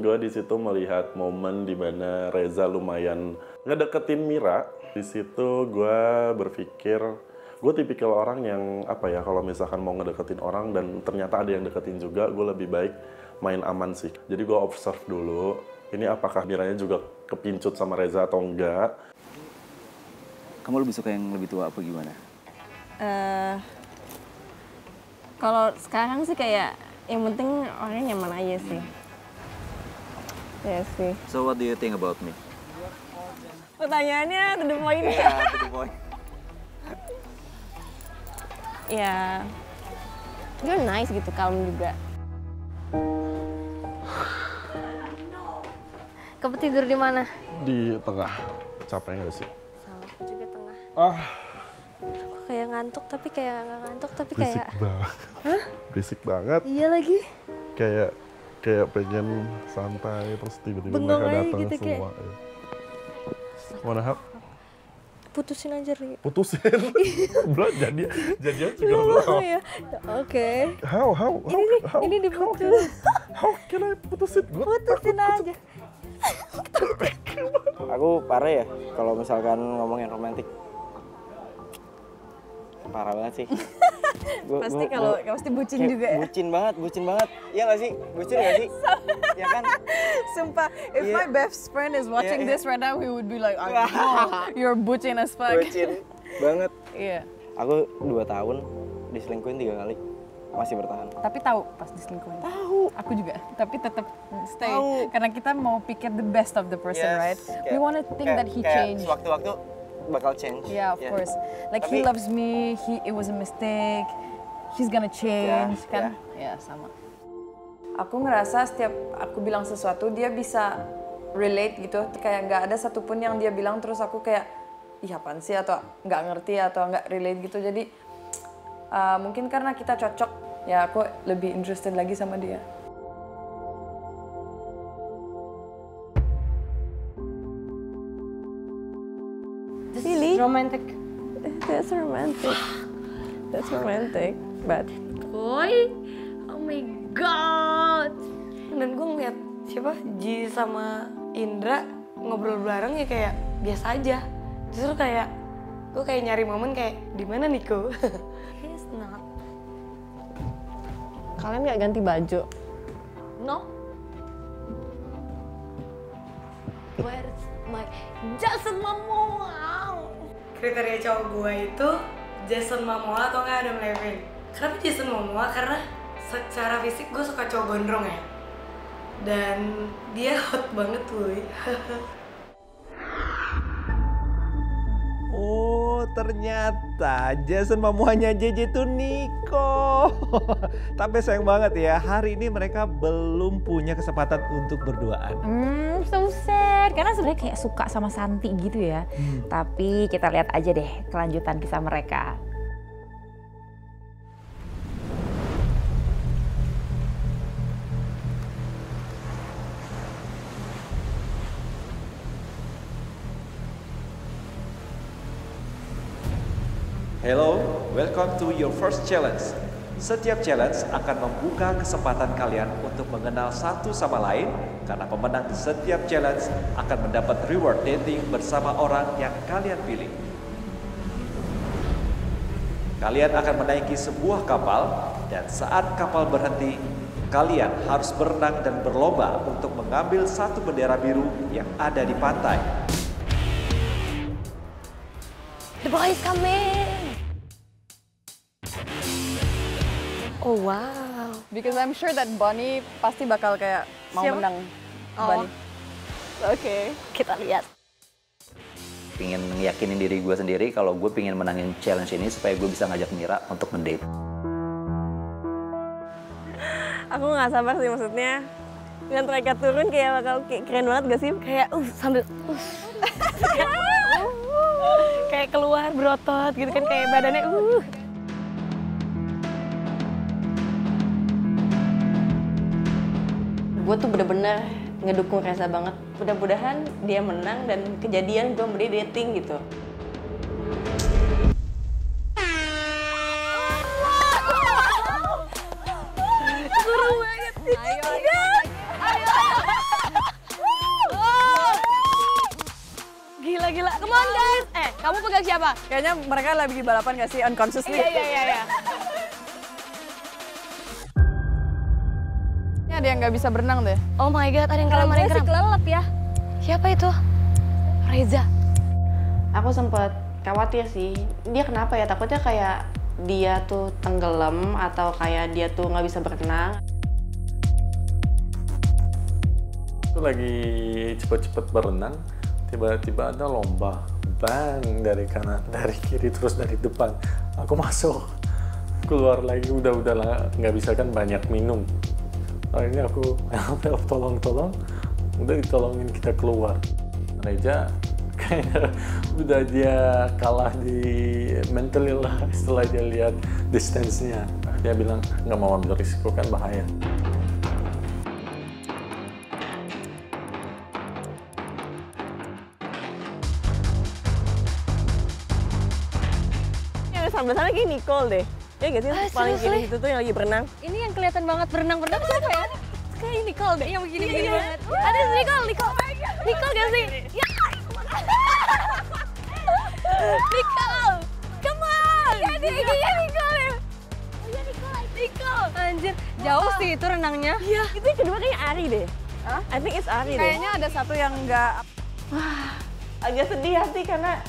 gue di situ melihat momen di mana Reza lumayan ngedeketin Mira. Di situ gue berpikir, gue tipikal orang yang apa ya, kalau misalkan mau ngedeketin orang dan ternyata ada yang deketin juga, gue lebih baik main aman sih. Jadi gue observe dulu, ini apakah Miranya juga kepincut sama Reza atau enggak. Kamu lebih suka yang lebih tua apa gimana? Kalau sekarang sih kayak yang penting orangnya nyaman aja sih. Ya sih. So what do you think about me? Pertanyaannya to the point. Yeah, to the point. Ya, you're nice gitu, kalem juga. Kamu tidur di mana? Di tengah. Capek nggak sih? Sama aku juga tengah. Aku kayak ngantuk tapi kayak nggak ngantuk tapi berisik kayak. banget. Hah? Berisik banget. Iya lagi. Kayak pengen santai terus tiba-tiba Bengong mereka aja datang gitu, semua. Wanna help? Putusin aja Ri. Putusin? Belum jadian juga belum. Ya. Oke. How? Ini diputus. How can I putusin? Putusin aja. Aku parah ya kalau misalkan ngomongin romantis. Parah banget sih. Pasti kalau pasti bucin juga ya. Bucin banget. Iya nggak sih? Bucin nggak sih? Ya kan? Sumpah, if my best friend is watching this right now, he would be like, I know, you're bucin as fuck. Bucin banget. Iya. Aku 2 tahun diselingkuhin 3 kali. Masih bertahan. Tapi tahu pas diselingkuhin. Tahu. Aku juga. Tapi tetap stay. Tahu. Karena kita mau pikir the best of the person, right? We want to think that he changed. Sewaktu-waktu bakal change. Yeah, of course. Like he loves me. It was a mistake. He's gonna change, kan? Ya, sama. Aku ngerasa setiap aku bilang sesuatu dia bisa relate gitu. Kayak nggak ada satupun yang dia bilang terus aku kayak ih apaan sih atau nggak ngerti atau nggak relate gitu. Jadi mungkin karena kita cocok ya aku lebih interested lagi sama dia. Really? Romantic. That's romantic. That's romantic. But Boy, oh my god. Dan gue ngeliat siapa Ji sama Indra ngobrol bareng ya kayak biasa aja. Justru kayak gue kayak nyari momen kayak di mana Niko? He's not. kalian nggak ganti baju? No. Where's my Jason Momoa? Kriteria cowok gue itu Jason Momoa atau nggak Adam Levine. Kenapa Jason Momoa? Karena secara fisik gue suka cowok gondrong ya. Dan dia hot banget woy. Oh, ternyata Jason mamuannya JJ itu Nico. Tapi sayang banget ya, hari ini mereka belum punya kesempatan untuk berduaan. So sad. Karena sebenarnya kayak suka sama Santi gitu ya. Tapi kita lihat aja deh kelanjutan kisah mereka. Hello, welcome to your first challenge. Setiap challenge akan membuka kesempatan kalian untuk mengenal satu sama lain, karena pemenang di setiap challenge akan mendapat reward dating bersama orang yang kalian pilih. Kalian akan menaiki sebuah kapal, dan saat kapal berhenti, kalian harus berenang dan berlomba untuk mengambil satu bendera biru yang ada di pantai. The boys coming. Oh wow. Because I'm sure that Bonnie pasti bakal kayak mau Siapa? menang. Oh. Bonnie. Oke, kita lihat. Pingin ngeyakinin diri gue sendiri kalau gue pingin menangin challenge ini supaya gue bisa ngajak Mira untuk mendate. Aku nggak sabar sih, maksudnya dengan mereka turun kayak bakal keren banget gak sih? Kayak sambil kayak keluar berotot gitu kan, kayak badannya Gue tuh bener-bener ngedukung Reza banget. Mudah-mudahan dia menang dan kejadian gue sama dia dating gitu. seru banget. Ayo. Gila. Come on guys. Kamu pegang siapa? Kayaknya mereka lagi balapan gak sih unconsciously? Iya. Ini ada yang nggak bisa berenang deh. Oh my god, ada yang Kalau gue sih kelelep ya. Siapa itu? Reza. Aku sempet khawatir sih, dia kenapa ya? Takutnya kayak dia tuh tenggelam atau kayak dia tuh nggak bisa berenang. Itu lagi cepet-cepet berenang, tiba-tiba ada lomba. Bang, dari kanan, dari kiri, terus dari depan. Aku masuk, keluar lagi, udah nggak bisa kan banyak minum. Akhirnya aku tolong, udah ditolongin kita keluar. Reza kayaknya udah dia kalah di mentally lah setelah dia lihat distance-nya. Dia bilang nggak mau ambil risiko kan bahaya. Yang sambil sana kayak Nicole deh. Ya gak sih, paling kiri itu tuh yang lagi berenang. Ini yang kelihatan banget berenang siapa ya? Kayak Nicole deh yang begini-begini banget. Ada Nicole gak sih? Ya! Nicole! Come on! Iya Nicole ya! Nicole! Anjir, jauh sih itu renangnya. Iya. Itu yang kedua kayak Ari deh. I think it's Ari deh. Kayaknya ada satu yang nggak... Agak sedih hati karena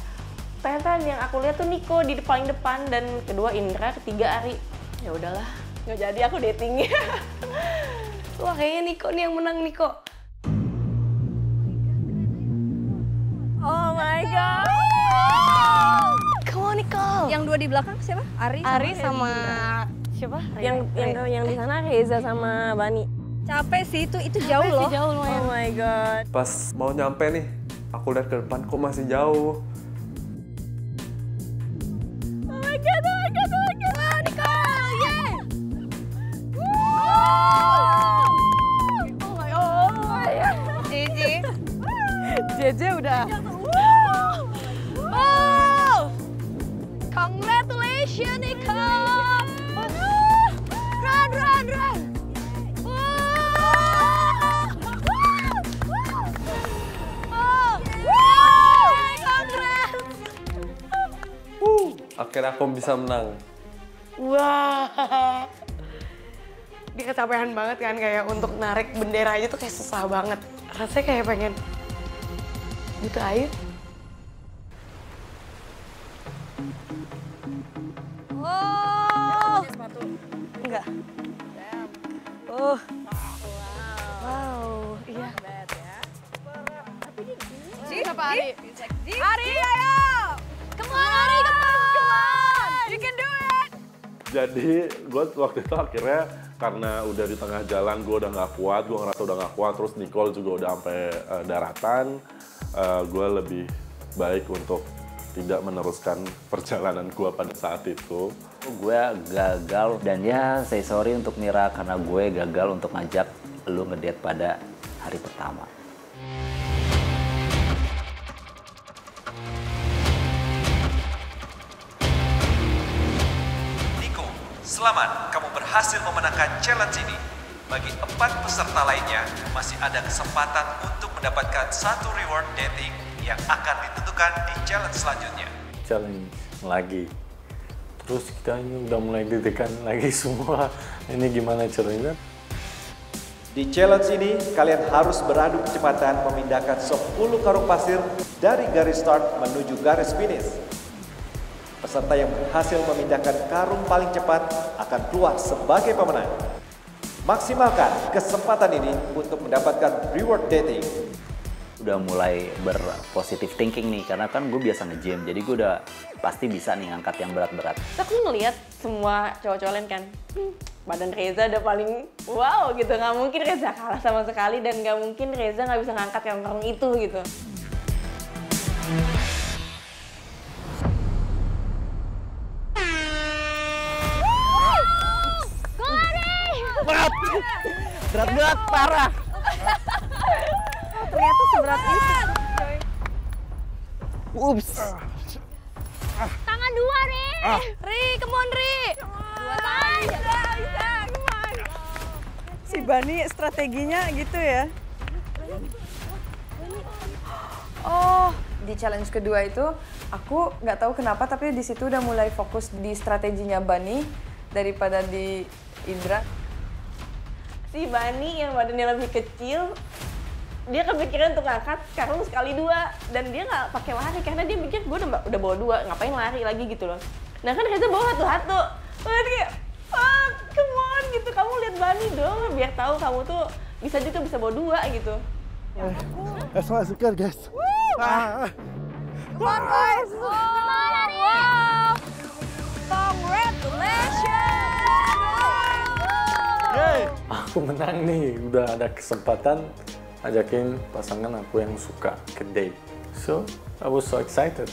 ternyata yang aku lihat tuh Nico di paling depan dan kedua Indra, ketiga Ari. Ya udahlah, nggak jadi aku datingnya. Wah kayaknya Nico nih yang menang Nico. Oh my god. Come on Nicole. Yang dua di belakang siapa? Ari sama siapa? Yang di sana Reza sama Bani. Capek sih itu jauh loh. Jauh lumayan. Oh my god. Pas mau nyampe nih, aku lihat ke depan kok masih jauh. Oh my god. Wow, Nicole, yeah! Oh my god. JJ udah... Wow! Congratulations, Nicole! Run! Akhirnya aku bisa menang. Wah, dia kecapean banget kan, kayak untuk narik bendera aja tuh kayak susah banget. Rasanya kayak pengen butuh air. Oh, enggak. Oh, wow. Ari, ayo! Come on, Ari, come on! You can do it! Jadi gue waktu itu akhirnya karena udah di tengah jalan gue udah nggak kuat, gue ngerasa udah nggak kuat, terus Nicole juga udah sampai daratan, gue lebih baik untuk tidak meneruskan perjalanan gue pada saat itu. Gue gagal dan ya say sorry untuk Mira karena gue gagal untuk ngajak lu ngedate pada hari pertama. Nico, selamat kamu berhasil memenangkan challenge ini. Bagi 4 peserta lainnya, masih ada kesempatan untuk mendapatkan satu reward dating yang akan ditentukan di challenge selanjutnya. Challenge lagi. Terus kita ini udah mulai ditekan lagi semua. Ini gimana caranya? Di challenge ini, kalian harus beradu kecepatan memindahkan 10 karung pasir dari garis start menuju garis finish. Peserta yang berhasil memindahkan karung paling cepat akan keluar sebagai pemenang. Maksimalkan kesempatan ini untuk mendapatkan reward dating. Udah mulai berpositif thinking nih, karena kan gue biasa nge-gym, jadi gue udah pasti bisa nih ngangkat yang berat-berat. Terus aku ngeliat semua cowok-cowok lain kan, badan Reza udah paling wow gitu, nggak mungkin Reza kalah sama sekali dan nggak mungkin Reza nggak bisa ngangkat yang karung itu gitu. Berat banget, parah. Ternyata seberat itu. Ups. Tangan dua, Ri. Ri, come on, Ri. Dua tangan. Bisa, come on. Si Bani strateginya gitu ya. Oh, di challenge kedua itu aku nggak tahu kenapa tapi di situ udah mulai fokus di strateginya Bani daripada di Indra. Si Bani yang badannya lebih kecil, dia kepikiran untuk ngangkat karung sekali 2 dan dia nggak pakai lari karena dia mikir gue udah bawa 2, ngapain lari lagi gitu loh. Nah kan Reza bawa satu-satu, kayak come on gitu, kamu lihat Bani dong biar tahu kamu tuh bisa juga bisa bawa 2 gitu. Semangat guys. Come on, guys. Come on, Ari. Wow. Congratulations. Aku menang nih, udah ada kesempatan ajakin pasangan aku yang suka ke date. So, I was so excited.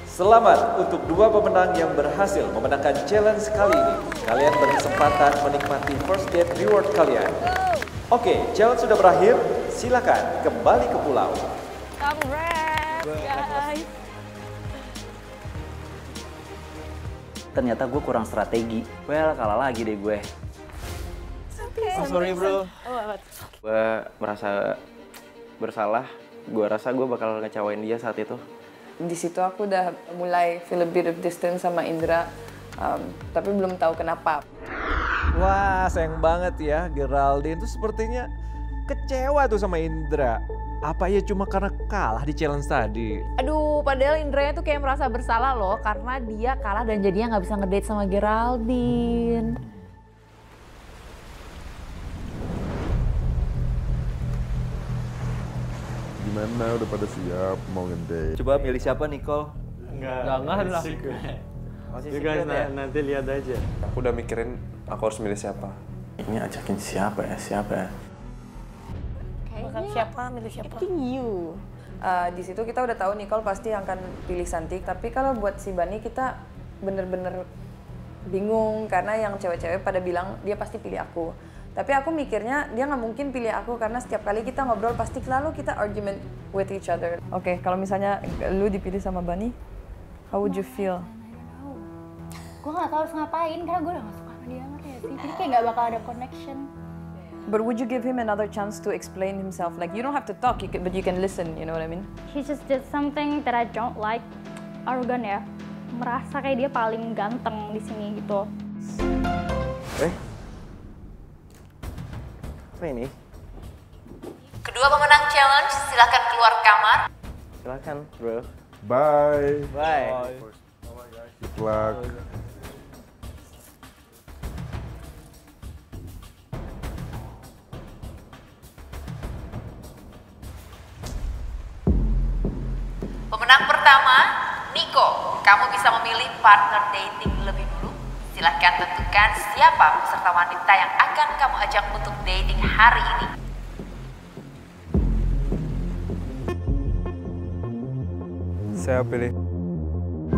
Selamat untuk 2 pemenang yang berhasil memenangkan challenge kali ini. Kalian berkesempatan menikmati first date reward kalian. Oke, challenge sudah berakhir. Silakan kembali ke pulau. Congrats, guys. Ternyata gue kurang strategi. Well, kalah lagi deh gue. Sorry bro. Gue merasa bersalah. Gue rasa gue bakal ngecewain dia saat itu. Di situ aku udah mulai feel a bit of distance sama Indra, tapi belum tahu kenapa. Wah, sayang banget ya, Geraldine tuh sepertinya kecewa tuh sama Indra. Apa ya cuma karena kalah di challenge tadi? Aduh, padahal Indranya tuh kayak merasa bersalah loh karena dia kalah dan jadinya nggak bisa ngedate sama Geraldine. Gimana, udah pada siap mau ngedate? Coba milih siapa Nicole? Jangan lah. You guys nanti lihat aja. Aku udah mikirin aku harus milih siapa. Ini ajakin siapa ya? Bukan siapa, milih siapa. You. Di situ kita udah tahu Nicole pasti akan pilih Santi, tapi kalau buat si Bani kita bener-bener bingung karena yang cewek-cewek pada bilang dia pasti pilih aku. Tapi aku mikirnya dia nggak mungkin pilih aku karena setiap kali kita ngobrol pasti selalu kita argument with each other. Oke, kalau misalnya lu dipilih sama Bani, how would you feel? Gue gak tau harus ngapain karena gue udah gak suka sama dia, ngerti gak sih? Jadi kayak gak bakal ada connection. But would you give him another chance to explain himself? Like you don't have to talk, but you can listen. You know what I mean? He just did something that I don't like. Arrogant ya, merasa kayak dia paling ganteng di sini gitu. Apa ini? Kedua pemenang challenge silakan keluar kamar. Silakan, bro. Bye. Bye. Good luck. Pemenang pertama, Nico, kamu bisa memilih partner dating lebih dulu. Silahkan tentukan siapa peserta wanita yang akan kamu ajak untuk dating hari ini. Saya pilih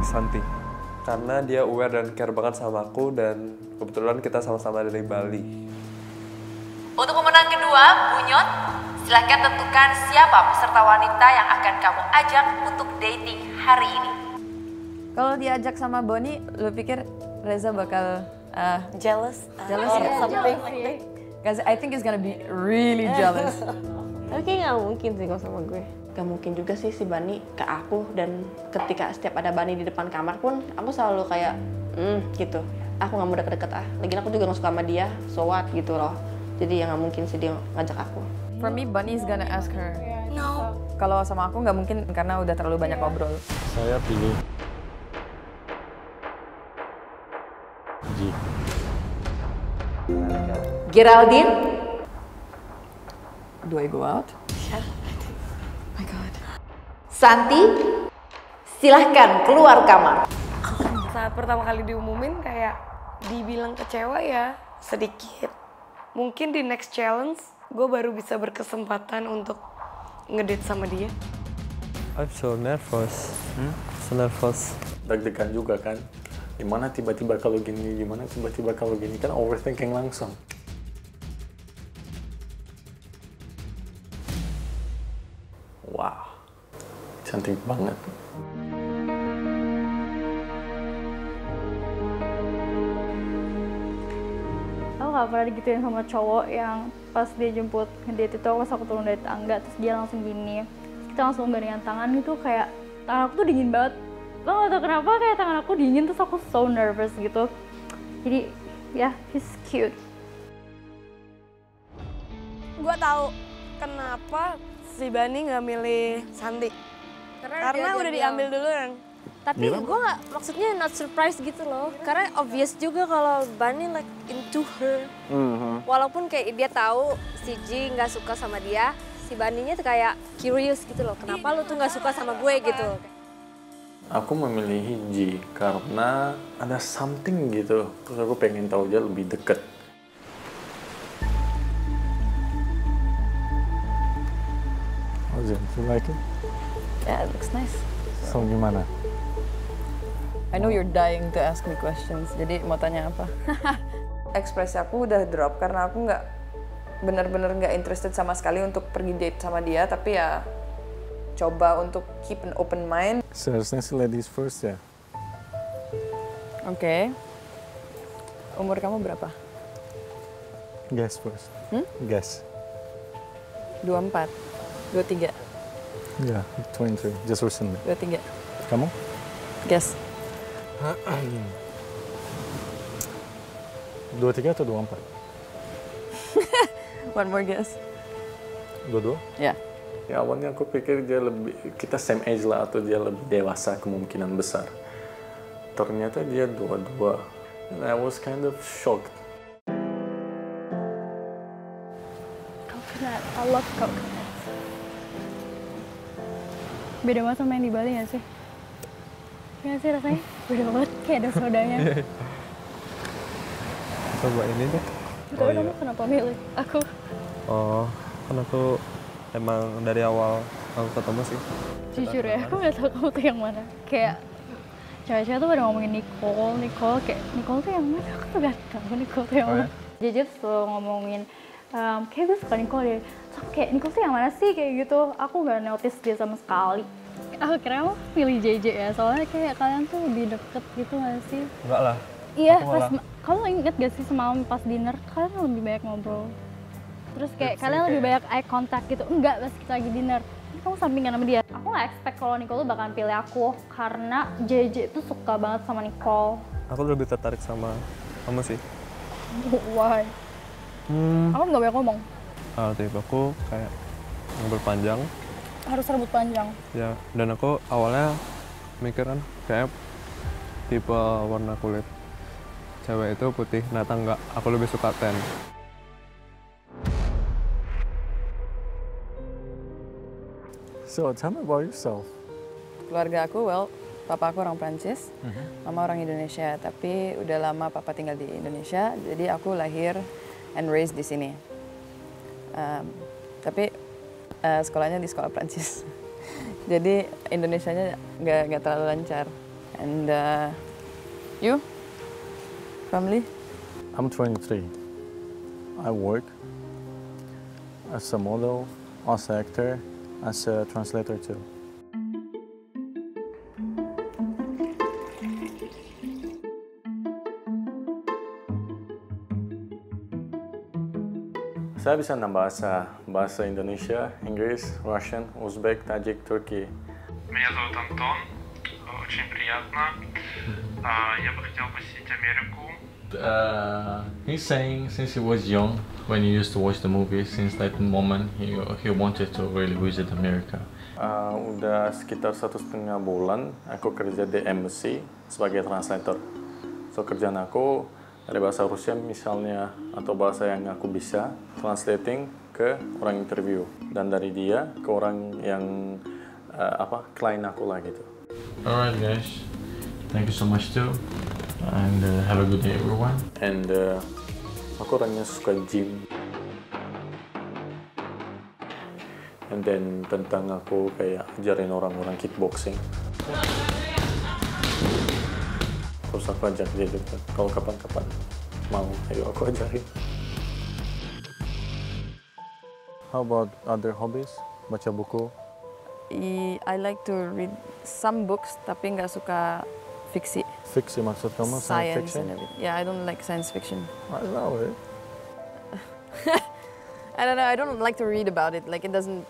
Santi. Karena dia aware dan care banget sama aku dan kebetulan kita sama-sama dari Bali. Untuk pemenang kedua, Bunyot, silahkan tentukan siapa peserta wanita yang akan kamu ajak untuk dating hari ini. Kalau diajak sama Bonnie, lu pikir Reza bakal jealous? Jealous Or ya? something. Guys, I think he's gonna be really jealous. Tapi kayak gak mungkin sih kalau sama gue. Gak mungkin juga sih si Bani ke aku, dan ketika setiap ada Bani di depan kamar pun aku selalu kayak gitu. Aku gak mau deket-deket lagian aku juga gak suka sama dia, so what gitu loh. Jadi ya gak mungkin sih dia ngajak aku. For me, Bunny is gonna ask her. No. Kalau sama aku nggak mungkin karena udah terlalu banyak ngobrol. Saya pilih G. Geraldine, Do I go out? Santi, silahkan keluar kamar. Saat pertama kali diumumin kayak dibilang kecewa ya sedikit. Mungkin di next challenge gue baru bisa berkesempatan untuk ngedate sama dia. I'm so nervous. So nervous. Deg-degan juga kan. Gimana tiba-tiba kalau gini, gimana tiba-tiba kalau gini, kan overthinking langsung. Wow, cantik banget. Aku gak pernah digituin sama cowok yang pas dia jemput ngedate itu aku turun dari tangga terus dia langsung gini, kita langsung gandengan tangan gitu, kayak tangan aku tuh dingin banget. Lo gak tau kenapa kayak tangan aku dingin terus aku so nervous gitu. Jadi ya, he's cute. Gue tahu kenapa si Bani nggak milih Santi. Karena udah diambil duluan. Tapi gue nggak, maksudnya not surprised gitu loh. Karena obvious juga kalau Bunny like into her. Walaupun kayak dia tahu si G nggak suka sama dia, si Bunny-nya tuh kayak curious gitu loh. Kenapa lu tuh nggak suka sama gue gitu? Aku memilih G karena ada something gitu. Terus aku pengen tahu dia lebih deket. Oh, Zen, you like it? Yeah, it looks nice. So gimana? I know you're dying to ask me questions. Jadi mau tanya apa? Ekspresi aku udah drop karena aku nggak bener-bener nggak interested sama sekali untuk pergi date sama dia. Tapi ya coba untuk keep an open mind. Seharusnya sih ladies first ya. Oke. Umur kamu berapa? Guess first. Guess. 24, 23, Yeah, 23, just recently. 23. Kamu? Guess. 23 atau 24? One more guess. Dua-dua? Ya. Ya awalnya aku pikir dia kita same age lah atau dia lebih dewasa kemungkinan besar. Ternyata dia 22. And I was kind of shocked. Coconut, I love coconut. Beda banget sama yang di Bali gak sih? Gak sih rasanya? Beda banget, kayak ada sodanya. Coba ini deh. Tapi kamu kenapa milih aku? Oh, kan aku emang dari awal aku ketemu sih. Jujur ya, aku gak tau kamu tuh yang mana. Kayak cewek-cewek tuh pada ngomongin Nicole, kayak Nicole tuh yang mana? Aku tuh gak tau Nicole tuh yang mana. JJ tuh ngomongin, kayak gue suka Nicole deh. So, kayak Nicole tuh yang mana sih? Kayak gitu, aku gak notice dia sama sekali. Aku kira kamu pilih JJ ya, soalnya kayak kalian tuh lebih deket gitu gak sih? Enggak lah. Iya, pas kamu inget gak sih semalam pas dinner, kalian lebih banyak ngobrol. Terus kayak kalian lebih banyak eye contact gitu. Enggak, pas kita lagi dinner. Kamu sampingan sama dia. Aku gak expect kalau Nicole tuh bakalan pilih aku karena JJ tuh suka banget sama Nicole. Aku lebih tertarik sama kamu sih. Why? Aku gak banyak ngomong. Tipe aku kayak ngobrol panjang. Harus rambut panjang. Ya, dan aku awalnya mikir kan kayak tipe warna kulit cewek itu putih, ternyata enggak. Aku lebih suka tan. So tell me about yourself. keluarga aku, papa aku orang Prancis, mama orang Indonesia. Tapi udah lama papa tinggal di Indonesia, jadi aku lahir and raised di sini. Tapi sekolahnya di sekolah Prancis. Jadi Indonesianya nggak terlalu lancar. And you, family? I'm 23. I work as a model, as an actor, as a translator too. Saya bisa 6 bahasa Indonesia, Inggris, Russian, Uzbek, Tajik, Turki. Меня зовут Антон, очень приятно. Я бы хотел посетить Америку. He's saying since he was young, when he used to watch the movies, since that moment he wanted to really visit America. Udah sekitar 1,5 bulan aku kerja di embassy sebagai translator. So kerjaan aku dari bahasa Rusia misalnya atau bahasa yang aku bisa translating ke orang interview dan dari dia ke orang yang klien aku lah gitu. Alright guys, thank you so much too, and have a good day everyone. And aku orangnya suka gym. And then tentang aku kayak ajarin orang-orang kickboxing. Terus aku ajak dia juga, kalau kapan-kapan mau, ayo aku ajarin. How about other hobbies? Baca buku? I like to read some books, tapi nggak suka fiksi. Fiksi maksud kamu? Science fiction? And everything. Yeah, I don't like science fiction. I love it. I don't know, I don't like to read about it. Like it doesn't.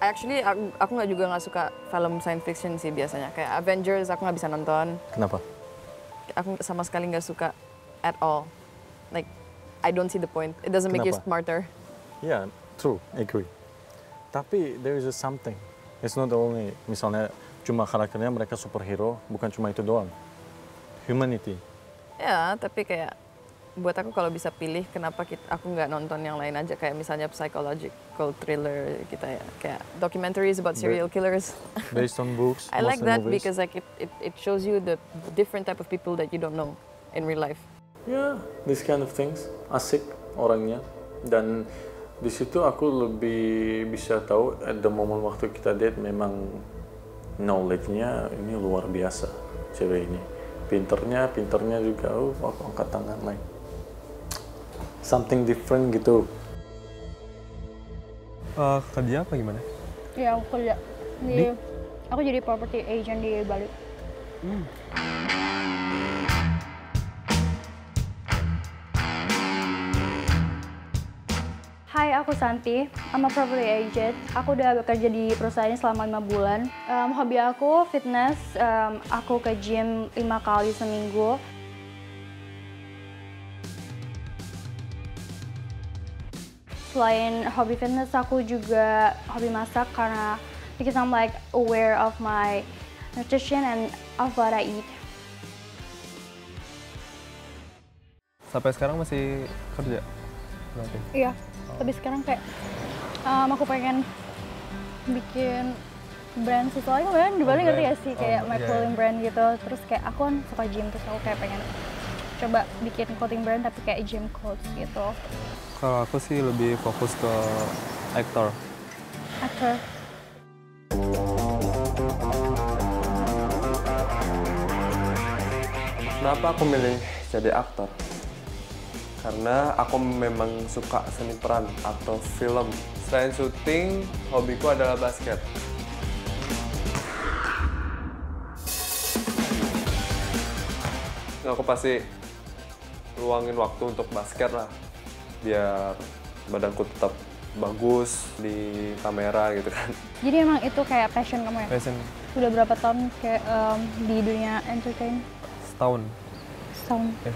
Actually, aku nggak suka film science fiction sih biasanya. Kayak Avengers, aku nggak bisa nonton. Kenapa? Aku sama sekali nggak suka at all. Like, I don't see the point. It doesn't make you smarter. Yeah, true, agree. Tapi there is something. It's not only misalnya cuma karakternya mereka superhero, bukan cuma itu doang. Humanity. Ya, tapi kayak buat aku kalau bisa pilih, kenapa aku nggak nonton yang lain aja, kayak misalnya psychological thriller kita ya, kayak documentaries about serial killers. Based on books. I like that movies. Because like it shows you the different type of people that you don't know in real life. Yeah, this kind of things asik orangnya, dan di situ aku lebih bisa tahu at the moment waktu kita date memang knowledge-nya ini luar biasa cewek ini, pinternya juga aku angkat tangan like something different gitu. Kerja apa gimana? Ya aku kerja aku jadi property agent di Bali. Hai, aku Santi. I'm a property agent. Aku udah bekerja di perusahaan ini selama 5 bulan. Hobi aku fitness. Aku ke gym 5 kali seminggu. Selain hobi fitness, aku juga hobi masak karena because I'm like aware of my nutrition and of what I eat. Sampai sekarang masih kerja? Berarti? Iya, tapi sekarang kayak aku pengen bikin brand sesuatu kan di Bali, ngerti ya sih, kayak my clothing brand gitu. Terus kayak aku kan suka gym, terus aku kayak pengen coba bikin clothing brand tapi kayak gym clothes gitu. Kalau aku sih lebih fokus ke aktor. Aktor. Kenapa aku milih jadi aktor? Karena aku memang suka seni peran atau film. Selain syuting, hobiku adalah basket. Aku pasti luangin waktu untuk basket lah, biar badanku tetap bagus di kamera gitu kan. Jadi emang itu kayak passion kamu ya? Passion. Udah berapa tahun kayak di dunia entertain? Setahun. Setahun. Ya.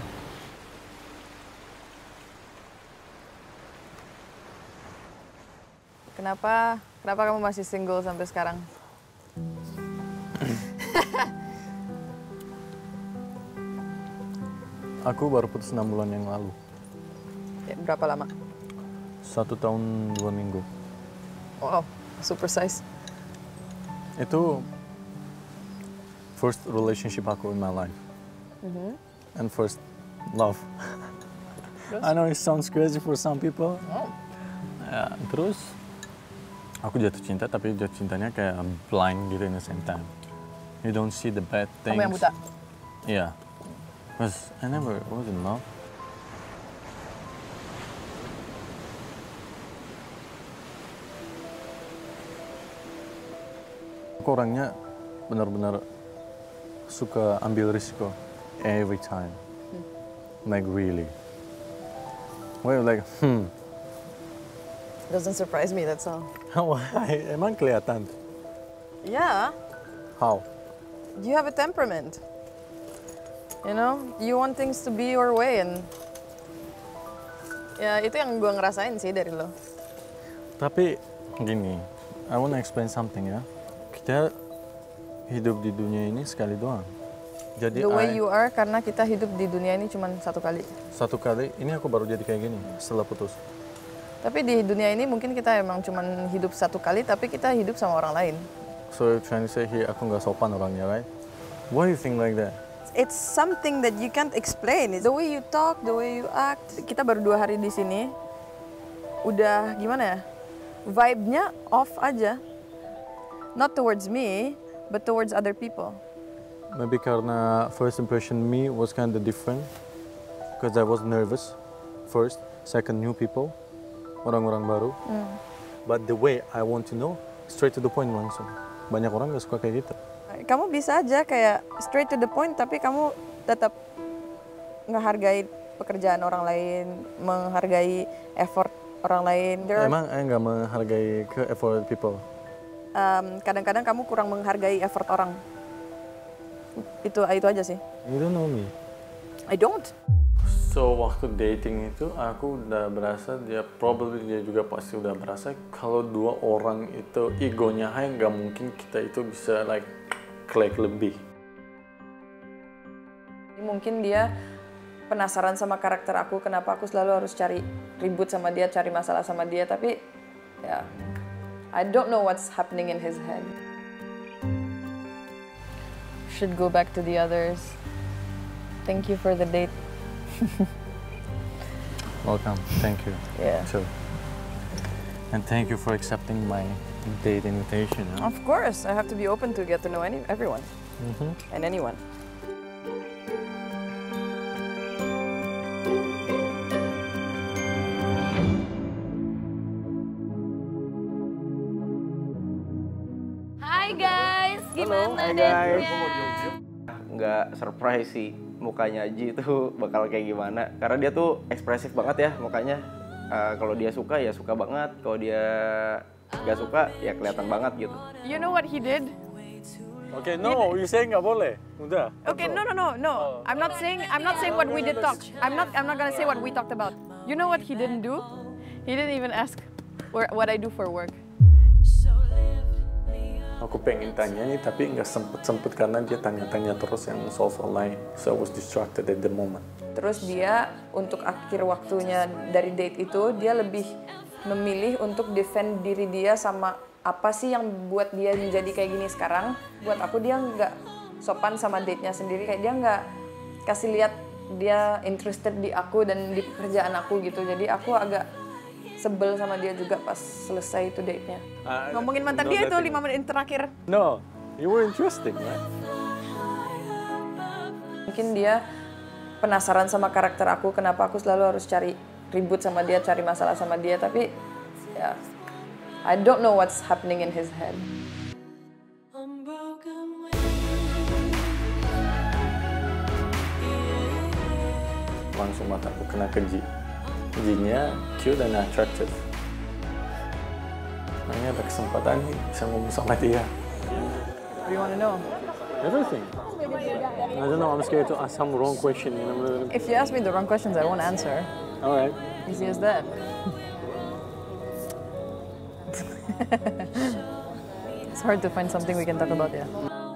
Kenapa kamu masih single sampai sekarang? Aku baru putus 6 bulan yang lalu. Ya, berapa lama? 1 tahun 2 minggu. Wow, super size. Itu first relationship aku in my life. And first love. I know it sounds crazy for some people. Ya, terus aku jatuh cinta, tapi jatuh cintanya kayak blind gitu in the same time. You don't see the bad things. Kamu yang buta? Yeah. Because I never was in love. Aku orangnya benar-benar suka ambil risiko every time. Like really. Well, like, Doesn't surprise me, that's all. Why? Emang kelihatan? Yeah, How? you have a temperament. You know, you want things to be your way and ya itu yang gue ngerasain sih dari lo. Tapi gini, I wanna explain something ya. Kita hidup di dunia ini sekali doang. Jadi The way you are karena kita hidup di dunia ini cuma satu kali. Satu kali, ini aku baru jadi kayak gini setelah putus. Tapi di dunia ini mungkin kita emang cuma hidup satu kali, tapi kita hidup sama orang lain. So you're trying to say here aku nggak sopan orangnya, right? Why you think like that? It's something that you can't explain. It's the way you talk, the way you act. Kita baru 2 hari di sini, udah gimana ya? Vibe-nya off aja. Not towards me, but towards other people. Maybe karena first impression me was kind of different. Because I was nervous first, second new people, orang-orang baru. But the way I want to know, straight to the point langsung. Banyak orang nggak suka kayak gitu. Kamu bisa aja kayak straight to the point, tapi kamu tetap ngehargai pekerjaan orang lain, menghargai effort orang lain. Emang nggak menghargai ke effort people? Kadang-kadang kamu kurang menghargai effort orang. Itu aja sih. You don't know me. I don't. So waktu dating itu aku udah berasa dia juga pasti udah berasa kalau 2 orang itu egonya high, nggak mungkin kita itu bisa like klik lebih. Mungkin dia penasaran sama karakter aku, kenapa aku selalu harus cari ribut sama dia, cari masalah sama dia, tapi ya I don't know what's happening in his head. Should go back to the others. Thank you for the date. Welcome, thank you. Yeah. So, and thank you for accepting my date invitation. Huh? Of course, I have to be open to get to know everyone and anyone. Hai guys, gimana date-nya? Nggak surprise sih mukanya Ji tuh bakal kayak gimana, karena dia tuh ekspresif banget ya mukanya. Kalau dia suka ya suka banget, kalau dia nggak suka ya kelihatan banget gitu. You know what he did? Okay, no, you say nggak boleh. Udah. Okay, no. I'm not saying what we did talk. I'm not gonna say what we talked about. You know what he didn't do? He didn't even ask what I do for work. Aku pengen tanya nih, tapi nggak sempet karena dia tanya-tanya terus yang soal lain. So I was distracted at the moment. Terus dia untuk akhir waktunya dari date itu, dia lebih memilih untuk defend diri dia sama apa sih yang buat dia menjadi kayak gini sekarang. Buat aku dia nggak sopan sama date-nya sendiri, kayak dia nggak kasih lihat dia interested di aku dan di pekerjaan aku gitu. Jadi aku agak sebel sama dia juga pas selesai itu date-nya. Ngomongin mantan dia itu 5 menit terakhir. No, you were interesting, right? Mungkin dia penasaran sama karakter aku, kenapa aku selalu harus cari ribut sama dia, cari masalah sama dia, tapi ya I don't know what's happening in his head. Langsung mataku kena ke Ji. Ji-nya cute dan attractive. Makanya ada kesempatan nih bisa ngomong sama dia. What do you want to know? Everything. I don't know, I'm scared to ask some wrong question. You know? If you ask me the wrong questions, I won't answer. All right. Easy as that. It's hard to find something we can talk about ya.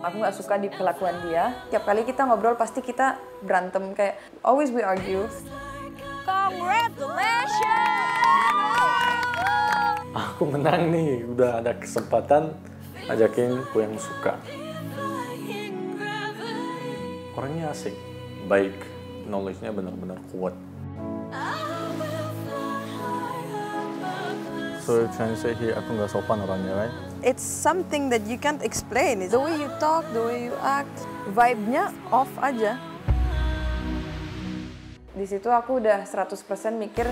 Aku nggak suka di kelakuan dia. Tiap kali kita ngobrol pasti kita berantem, kayak always we argue. Congratulations! Aku menang nih, udah ada kesempatan ajakin ku yang suka. orangnya asik, baik, knowledge-nya benar-benar kuat. So you're trying to say here aku nggak sopan orangnya, right? It's something that you can't explain. The way you talk, the way you act, vibe-nya off aja. Di situ aku udah 100% mikir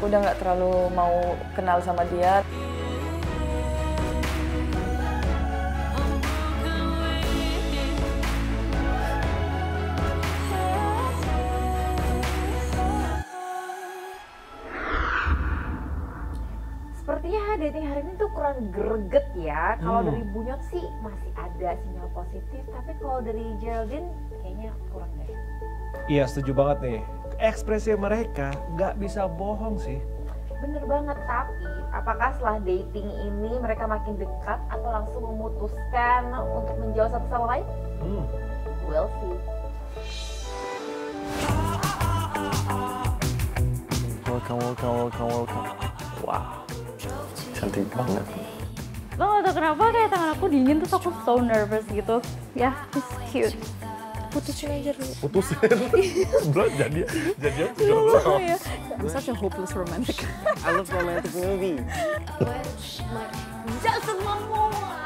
udah nggak terlalu mau kenal sama dia. Sepertinya dating hari ini tuh kurang greget ya. Kalau dari Bunyot sih masih ada sinyal positif, tapi kalau dari Geraldine kayaknya kurang deh. Iya, setuju banget nih. Ekspresi mereka nggak bisa bohong sih. Bener banget, tapi apakah setelah dating ini mereka makin dekat atau langsung memutuskan untuk menjauh satu sama lain? We'll see. Welcome. Wow, cantik banget. Lo gak tau kenapa kayak tangan aku dingin terus aku so nervous gitu. Ya, he's cute. Putusin aja dulu. Putusin? Bro, jadian Iya. I'm such a hopeless romantic. I love romantic movie. Just one more.